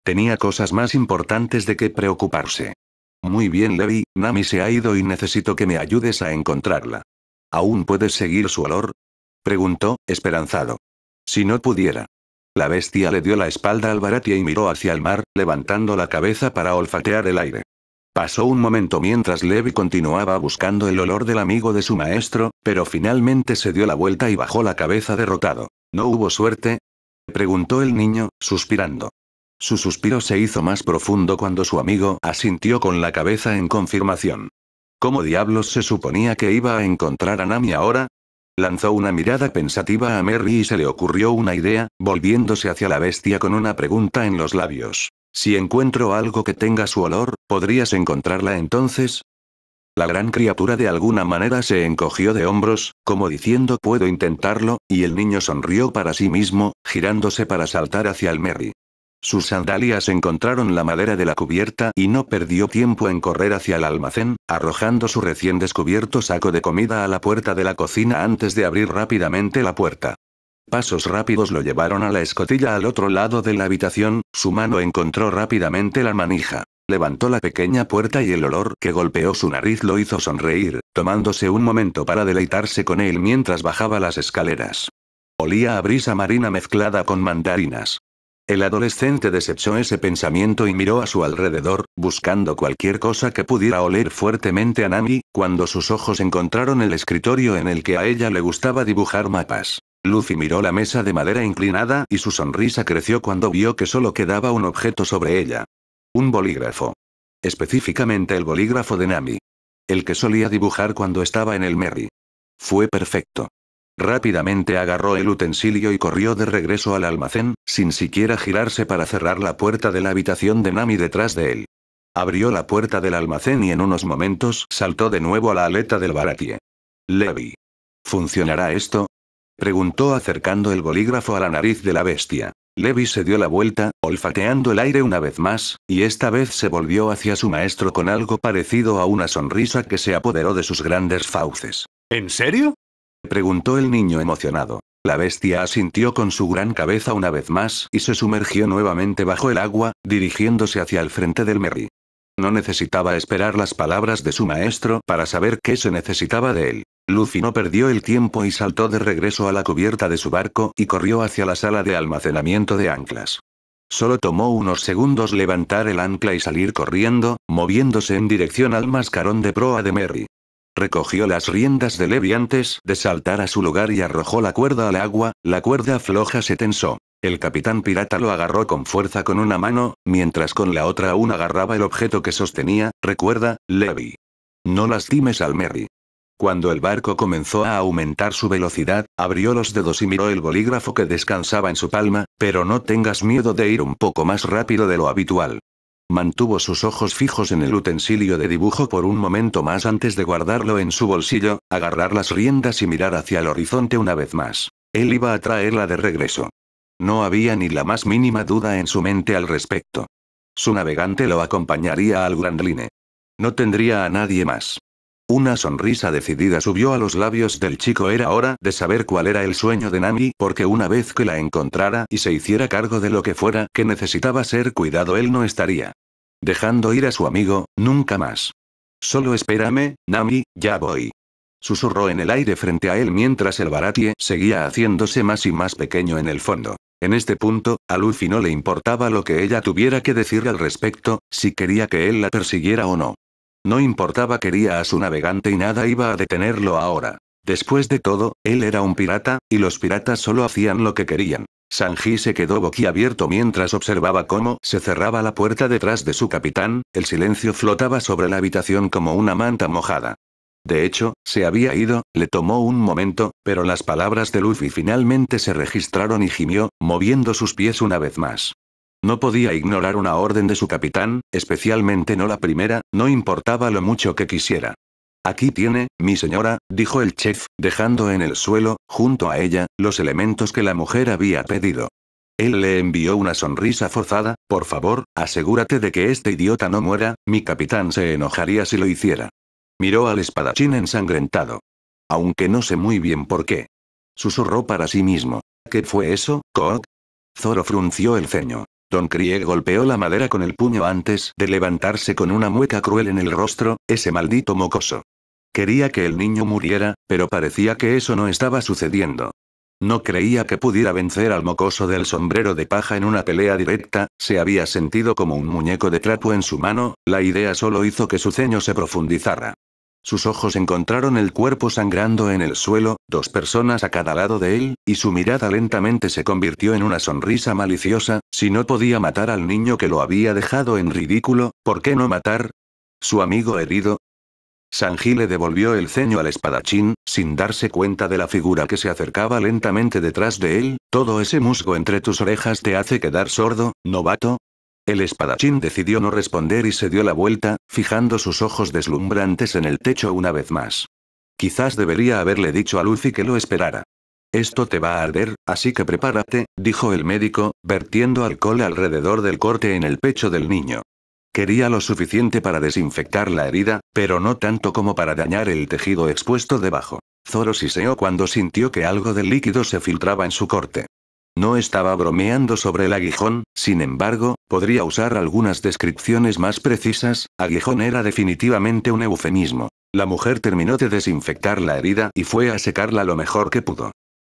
Tenía cosas más importantes de qué preocuparse. Muy bien Levi, Nami se ha ido y necesito que me ayudes a encontrarla. ¿Aún puedes seguir su olor? Preguntó, esperanzado. Si no pudiera. La bestia le dio la espalda al Baratie y miró hacia el mar, levantando la cabeza para olfatear el aire. Pasó un momento mientras Levi continuaba buscando el olor del amigo de su maestro, pero finalmente se dio la vuelta y bajó la cabeza derrotado. ¿No hubo suerte? Preguntó el niño, suspirando. Su suspiro se hizo más profundo cuando su amigo asintió con la cabeza en confirmación. ¿Cómo diablos se suponía que iba a encontrar a Nami ahora? Lanzó una mirada pensativa a Merry y se le ocurrió una idea, volviéndose hacia la bestia con una pregunta en los labios. Si encuentro algo que tenga su olor, ¿podrías encontrarla entonces? La gran criatura de alguna manera se encogió de hombros, como diciendo puedo intentarlo, y el niño sonrió para sí mismo, girándose para saltar hacia el Merry. Sus sandalias encontraron la madera de la cubierta y no perdió tiempo en correr hacia el almacén, arrojando su recién descubierto saco de comida a la puerta de la cocina antes de abrir rápidamente la puerta. Pasos rápidos lo llevaron a la escotilla al otro lado de la habitación, su mano encontró rápidamente la manija. Levantó la pequeña puerta y el olor que golpeó su nariz lo hizo sonreír, tomándose un momento para deleitarse con él mientras bajaba las escaleras. Olía a brisa marina mezclada con mandarinas. El adolescente desechó ese pensamiento y miró a su alrededor, buscando cualquier cosa que pudiera oler fuertemente a Nami, cuando sus ojos encontraron el escritorio en el que a ella le gustaba dibujar mapas. Luffy miró la mesa de madera inclinada y su sonrisa creció cuando vio que solo quedaba un objeto sobre ella. Un bolígrafo. Específicamente el bolígrafo de Nami. El que solía dibujar cuando estaba en el Merry. Fue perfecto. Rápidamente agarró el utensilio y corrió de regreso al almacén, sin siquiera girarse para cerrar la puerta de la habitación de Nami detrás de él. Abrió la puerta del almacén y en unos momentos saltó de nuevo a la aleta del Baratie. Levi. ¿Funcionará esto? Preguntó acercando el bolígrafo a la nariz de la bestia. Levi se dio la vuelta, olfateando el aire una vez más, y esta vez se volvió hacia su maestro con algo parecido a una sonrisa que se apoderó de sus grandes fauces. ¿En serio? Preguntó el niño emocionado. La bestia asintió con su gran cabeza una vez más y se sumergió nuevamente bajo el agua, dirigiéndose hacia el frente del Merry. No necesitaba esperar las palabras de su maestro para saber qué se necesitaba de él. Luffy no perdió el tiempo y saltó de regreso a la cubierta de su barco y corrió hacia la sala de almacenamiento de anclas. Solo tomó unos segundos levantar el ancla y salir corriendo, moviéndose en dirección al mascarón de proa de Merry. Recogió las riendas de Levi antes de saltar a su lugar y arrojó la cuerda al agua, la cuerda floja se tensó. El capitán pirata lo agarró con fuerza con una mano, mientras con la otra aún agarraba el objeto que sostenía. Recuerda, Levi. No lastimes al Merry. Cuando el barco comenzó a aumentar su velocidad, abrió los dedos y miró el bolígrafo que descansaba en su palma, pero no tengas miedo de ir un poco más rápido de lo habitual. Mantuvo sus ojos fijos en el utensilio de dibujo por un momento más antes de guardarlo en su bolsillo, agarrar las riendas y mirar hacia el horizonte una vez más. Él iba a traerla de regreso. No había ni la más mínima duda en su mente al respecto. Su navegante lo acompañaría al Grand Line. No tendría a nadie más. Una sonrisa decidida subió a los labios del chico. Era hora de saber cuál era el sueño de Nami, porque una vez que la encontrara y se hiciera cargo de lo que fuera que necesitaba ser cuidado, él no estaría dejando ir a su amigo, nunca más. Solo espérame, Nami, ya voy. Susurró en el aire frente a él mientras el Baratie seguía haciéndose más y más pequeño en el fondo. En este punto, a Luffy no le importaba lo que ella tuviera que decir al respecto, si quería que él la persiguiera o no. No importaba, quería a su navegante y nada iba a detenerlo ahora. Después de todo, él era un pirata, y los piratas solo hacían lo que querían. Sanji se quedó boquiabierto mientras observaba cómo se cerraba la puerta detrás de su capitán. El silencio flotaba sobre la habitación como una manta mojada. De hecho, se había ido. Le tomó un momento, pero las palabras de Luffy finalmente se registraron y gimió, moviendo sus pies una vez más. No podía ignorar una orden de su capitán, especialmente no la primera, no importaba lo mucho que quisiera. Aquí tiene, mi señora, dijo el chef, dejando en el suelo, junto a ella, los elementos que la mujer había pedido. Él le envió una sonrisa forzada. Por favor, asegúrate de que este idiota no muera, mi capitán se enojaría si lo hiciera. Miró al espadachín ensangrentado. Aunque no sé muy bien por qué. Susurró para sí mismo. ¿Qué fue eso, Kook? Zoro frunció el ceño. Don Krieg golpeó la madera con el puño antes de levantarse con una mueca cruel en el rostro. Ese maldito mocoso. Quería que el niño muriera, pero parecía que eso no estaba sucediendo. No creía que pudiera vencer al mocoso del sombrero de paja en una pelea directa. Se había sentido como un muñeco de trapo en su mano. La idea solo hizo que su ceño se profundizara. Sus ojos encontraron el cuerpo sangrando en el suelo, dos personas a cada lado de él, y su mirada lentamente se convirtió en una sonrisa maliciosa. Si no podía matar al niño que lo había dejado en ridículo, ¿por qué no matar? ¿Su amigo herido? Sanji le devolvió el ceño al espadachín, sin darse cuenta de la figura que se acercaba lentamente detrás de él. ¿Todo ese musgo entre tus orejas te hace quedar sordo, novato? El espadachín decidió no responder y se dio la vuelta, fijando sus ojos deslumbrantes en el techo una vez más. Quizás debería haberle dicho a Luffy que lo esperara. Esto te va a arder, así que prepárate, dijo el médico, vertiendo alcohol alrededor del corte en el pecho del niño. Quería lo suficiente para desinfectar la herida, pero no tanto como para dañar el tejido expuesto debajo. Zoro siseó cuando sintió que algo de líquido se filtraba en su corte. No estaba bromeando sobre el aguijón, sin embargo, podría usar algunas descripciones más precisas. Aguijón era definitivamente un eufemismo. La mujer terminó de desinfectar la herida y fue a secarla lo mejor que pudo.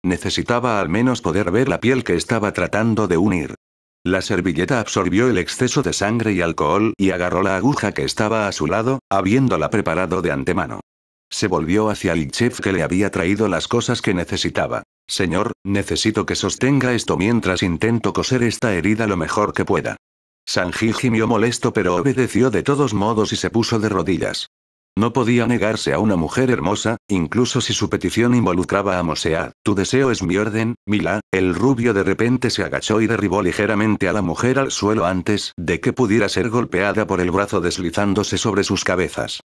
Necesitaba al menos poder ver la piel que estaba tratando de unir. La servilleta absorbió el exceso de sangre y alcohol y agarró la aguja que estaba a su lado, habiéndola preparado de antemano. Se volvió hacia el chef que le había traído las cosas que necesitaba. Señor, necesito que sostenga esto mientras intento coser esta herida lo mejor que pueda. Sanji gimió molesto pero obedeció de todos modos y se puso de rodillas. No podía negarse a una mujer hermosa, incluso si su petición involucraba a Mosea. Tu deseo es mi orden, Mila. El rubio de repente se agachó y derribó ligeramente a la mujer al suelo antes de que pudiera ser golpeada por el brazo deslizándose sobre sus cabezas.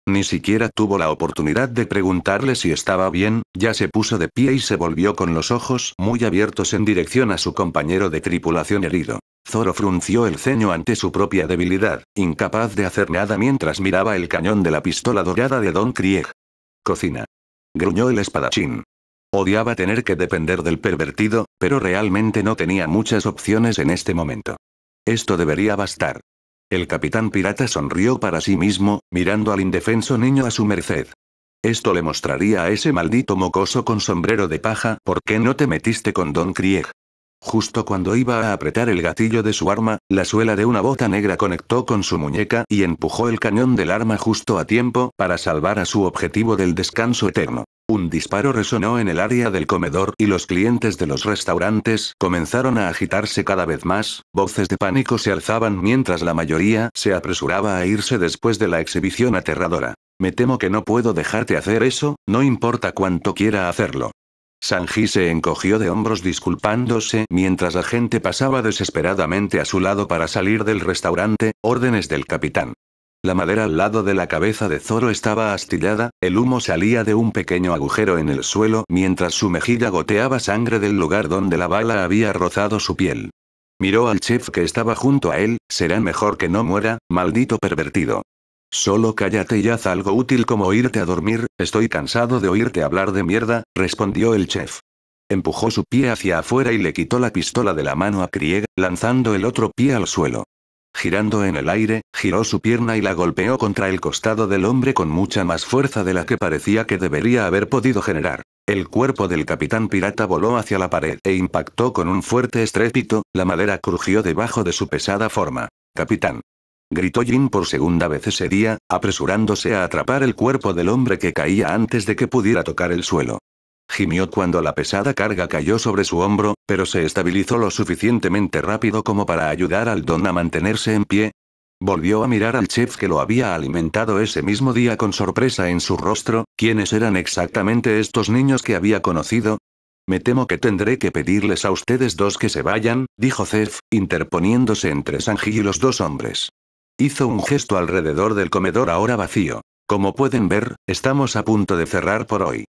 Ni siquiera tuvo la oportunidad de preguntarle si estaba bien, ya se puso de pie y se volvió con los ojos muy abiertos en dirección a su compañero de tripulación herido. Zoro frunció el ceño ante su propia debilidad, incapaz de hacer nada mientras miraba el cañón de la pistola dorada de Don Krieg. Cocina. Gruñó el espadachín. Odiaba tener que depender del pervertido, pero realmente no tenía muchas opciones en este momento. Esto debería bastar. El capitán pirata sonrió para sí mismo, mirando al indefenso niño a su merced. Esto le mostraría a ese maldito mocoso con sombrero de paja por qué no te metiste con Don Krieg. Justo cuando iba a apretar el gatillo de su arma, la suela de una bota negra conectó con su muñeca y empujó el cañón del arma justo a tiempo para salvar a su objetivo del descanso eterno. Un disparo resonó en el área del comedor y los clientes de los restaurantes comenzaron a agitarse cada vez más, voces de pánico se alzaban mientras la mayoría se apresuraba a irse después de la exhibición aterradora. Me temo que no puedo dejarte hacer eso, no importa cuánto quiera hacerlo. Sanji se encogió de hombros disculpándose mientras la gente pasaba desesperadamente a su lado para salir del restaurante, órdenes del capitán. La madera al lado de la cabeza de Zoro estaba astillada, el humo salía de un pequeño agujero en el suelo mientras su mejilla goteaba sangre del lugar donde la bala había rozado su piel. Miró al chef que estaba junto a él, será mejor que no muera, maldito pervertido. Solo cállate y haz algo útil como irte a dormir, estoy cansado de oírte hablar de mierda, respondió el chef. Empujó su pie hacia afuera y le quitó la pistola de la mano a Krieg, lanzando el otro pie al suelo. Girando en el aire, giró su pierna y la golpeó contra el costado del hombre con mucha más fuerza de la que parecía que debería haber podido generar. El cuerpo del capitán pirata voló hacia la pared e impactó con un fuerte estrépito, la madera crujió debajo de su pesada forma. Capitán. Gritó Jin por segunda vez ese día, apresurándose a atrapar el cuerpo del hombre que caía antes de que pudiera tocar el suelo. Gimió cuando la pesada carga cayó sobre su hombro, pero se estabilizó lo suficientemente rápido como para ayudar al don a mantenerse en pie. Volvió a mirar al chef que lo había alimentado ese mismo día con sorpresa en su rostro. ¿Quiénes eran exactamente estos niños que había conocido? Me temo que tendré que pedirles a ustedes dos que se vayan, dijo Zef, interponiéndose entre Sanji y los dos hombres. Hizo un gesto alrededor del comedor ahora vacío. Como pueden ver, estamos a punto de cerrar por hoy.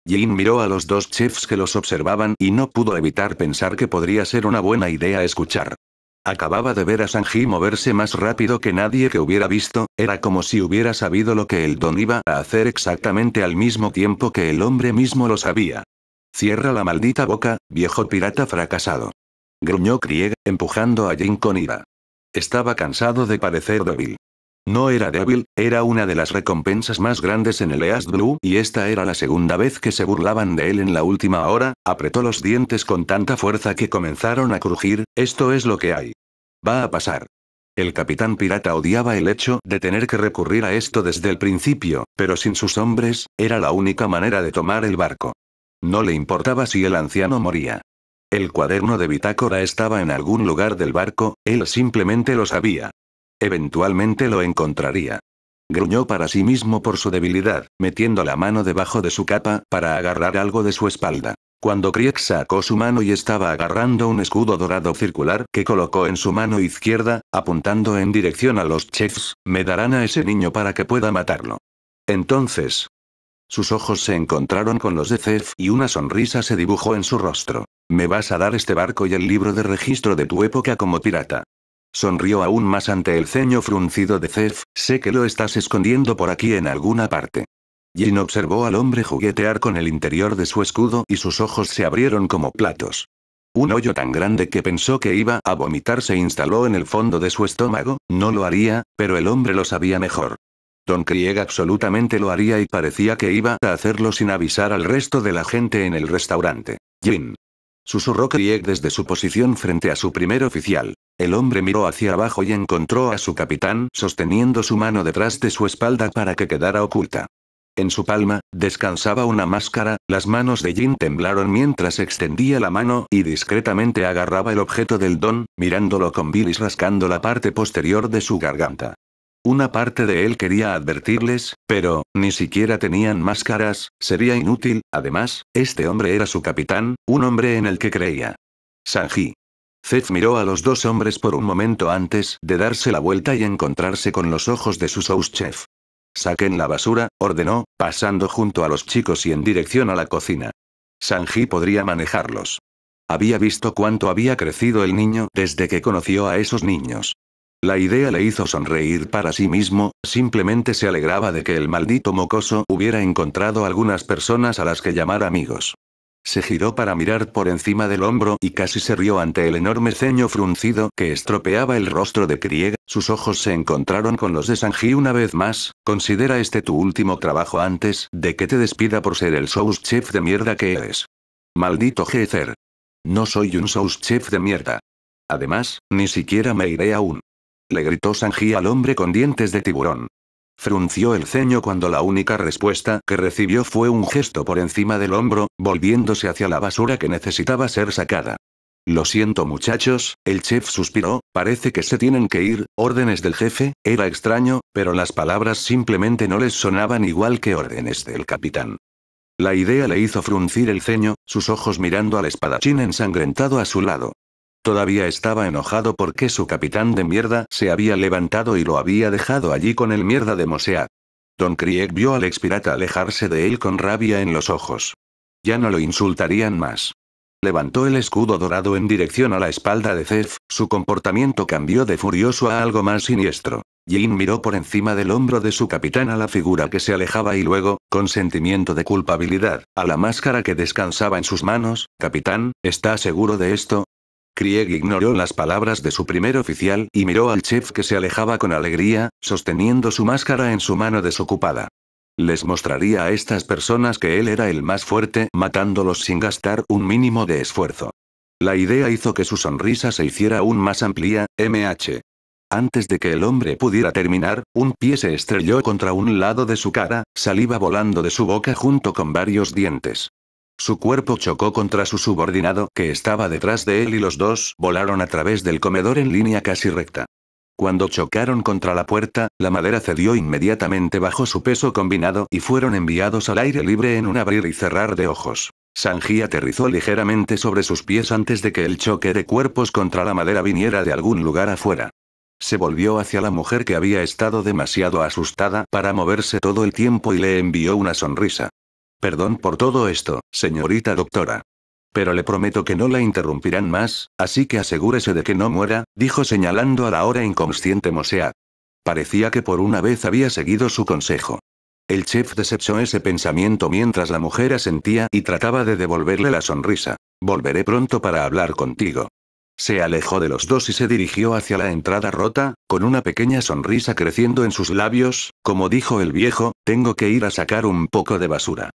Jin miró a los dos chefs que los observaban y no pudo evitar pensar que podría ser una buena idea escuchar. Acababa de ver a Sanji moverse más rápido que nadie que hubiera visto, era como si hubiera sabido lo que el don iba a hacer exactamente al mismo tiempo que el hombre mismo lo sabía. Cierra la maldita boca, viejo pirata fracasado. Gruñó Krieg, empujando a Jin con ira. Estaba cansado de parecer débil. No era débil, era una de las recompensas más grandes en el East Blue y esta era la segunda vez que se burlaban de él en la última hora, apretó los dientes con tanta fuerza que comenzaron a crujir, esto es lo que hay. Va a pasar. El capitán pirata odiaba el hecho de tener que recurrir a esto desde el principio, pero sin sus hombres, era la única manera de tomar el barco. No le importaba si el anciano moría. El cuaderno de bitácora estaba en algún lugar del barco, él simplemente lo sabía. Eventualmente lo encontraría. Gruñó para sí mismo por su debilidad, metiendo la mano debajo de su capa para agarrar algo de su espalda. Cuando Krieg sacó su mano y estaba agarrando un escudo dorado circular que colocó en su mano izquierda, apuntando en dirección a los chefs, me darán a ese niño para que pueda matarlo. Entonces, sus ojos se encontraron con los de Zef y una sonrisa se dibujó en su rostro. Me vas a dar este barco y el libro de registro de tu época como pirata. Sonrió aún más ante el ceño fruncido de Zef, sé que lo estás escondiendo por aquí en alguna parte. Jin observó al hombre juguetear con el interior de su escudo y sus ojos se abrieron como platos. Un hoyo tan grande que pensó que iba a vomitar se instaló en el fondo de su estómago, no lo haría, pero el hombre lo sabía mejor. Don Krieg absolutamente lo haría y parecía que iba a hacerlo sin avisar al resto de la gente en el restaurante. Jin. Susurró Krieg desde su posición frente a su primer oficial. El hombre miró hacia abajo y encontró a su capitán sosteniendo su mano detrás de su espalda para que quedara oculta. En su palma, descansaba una máscara, las manos de Jin temblaron mientras extendía la mano y discretamente agarraba el objeto del don, mirándolo con bilis rascando la parte posterior de su garganta. Una parte de él quería advertirles, pero, ni siquiera tenían máscaras, sería inútil, además, este hombre era su capitán, un hombre en el que creía. Sanji. Zef miró a los dos hombres por un momento antes de darse la vuelta y encontrarse con los ojos de su sous chef. Saquen la basura, ordenó, pasando junto a los chicos y en dirección a la cocina. Sanji podría manejarlos. Había visto cuánto había crecido el niño desde que conoció a esos niños. La idea le hizo sonreír para sí mismo, simplemente se alegraba de que el maldito mocoso hubiera encontrado algunas personas a las que llamar amigos. Se giró para mirar por encima del hombro y casi se rió ante el enorme ceño fruncido que estropeaba el rostro de Krieg. Sus ojos se encontraron con los de Sanji una vez más. Considera este tu último trabajo antes de que te despida por ser el sous chef de mierda que eres. Maldito Gezer. No soy un sous chef de mierda. Además, ni siquiera me iré aún. Le gritó Sanji al hombre con dientes de tiburón. Frunció el ceño cuando la única respuesta que recibió fue un gesto por encima del hombro, volviéndose hacia la basura que necesitaba ser sacada. Lo siento muchachos, el chef suspiró, parece que se tienen que ir, órdenes del jefe, era extraño, pero las palabras simplemente no les sonaban igual que órdenes del capitán. La idea le hizo fruncir el ceño, sus ojos mirando al espadachín ensangrentado a su lado. Todavía estaba enojado porque su capitán de mierda se había levantado y lo había dejado allí con el mierda de Mosead. Don Krieg vio al expirata alejarse de él con rabia en los ojos. Ya no lo insultarían más. Levantó el escudo dorado en dirección a la espalda de Zef, su comportamiento cambió de furioso a algo más siniestro. Jin miró por encima del hombro de su capitán a la figura que se alejaba y luego, con sentimiento de culpabilidad, a la máscara que descansaba en sus manos. Capitán, ¿está seguro de esto? Krieg ignoró las palabras de su primer oficial y miró al chef que se alejaba con alegría, sosteniendo su máscara en su mano desocupada. Les mostraría a estas personas que él era el más fuerte, matándolos sin gastar un mínimo de esfuerzo. La idea hizo que su sonrisa se hiciera aún más amplia. Antes de que el hombre pudiera terminar, un pie se estrelló contra un lado de su cara, saliva volando de su boca junto con varios dientes. Su cuerpo chocó contra su subordinado que estaba detrás de él y los dos volaron a través del comedor en línea casi recta. Cuando chocaron contra la puerta, la madera cedió inmediatamente bajo su peso combinado y fueron enviados al aire libre en un abrir y cerrar de ojos. Sanji aterrizó ligeramente sobre sus pies antes de que el choque de cuerpos contra la madera viniera de algún lugar afuera. Se volvió hacia la mujer que había estado demasiado asustada para moverse todo el tiempo y le envió una sonrisa. Perdón por todo esto, señorita doctora. Pero le prometo que no la interrumpirán más, así que asegúrese de que no muera, dijo señalando a la ahora inconsciente Mosead. Parecía que por una vez había seguido su consejo. El chef desechó ese pensamiento mientras la mujer asentía y trataba de devolverle la sonrisa. Volveré pronto para hablar contigo. Se alejó de los dos y se dirigió hacia la entrada rota, con una pequeña sonrisa creciendo en sus labios, como dijo el viejo, tengo que ir a sacar un poco de basura.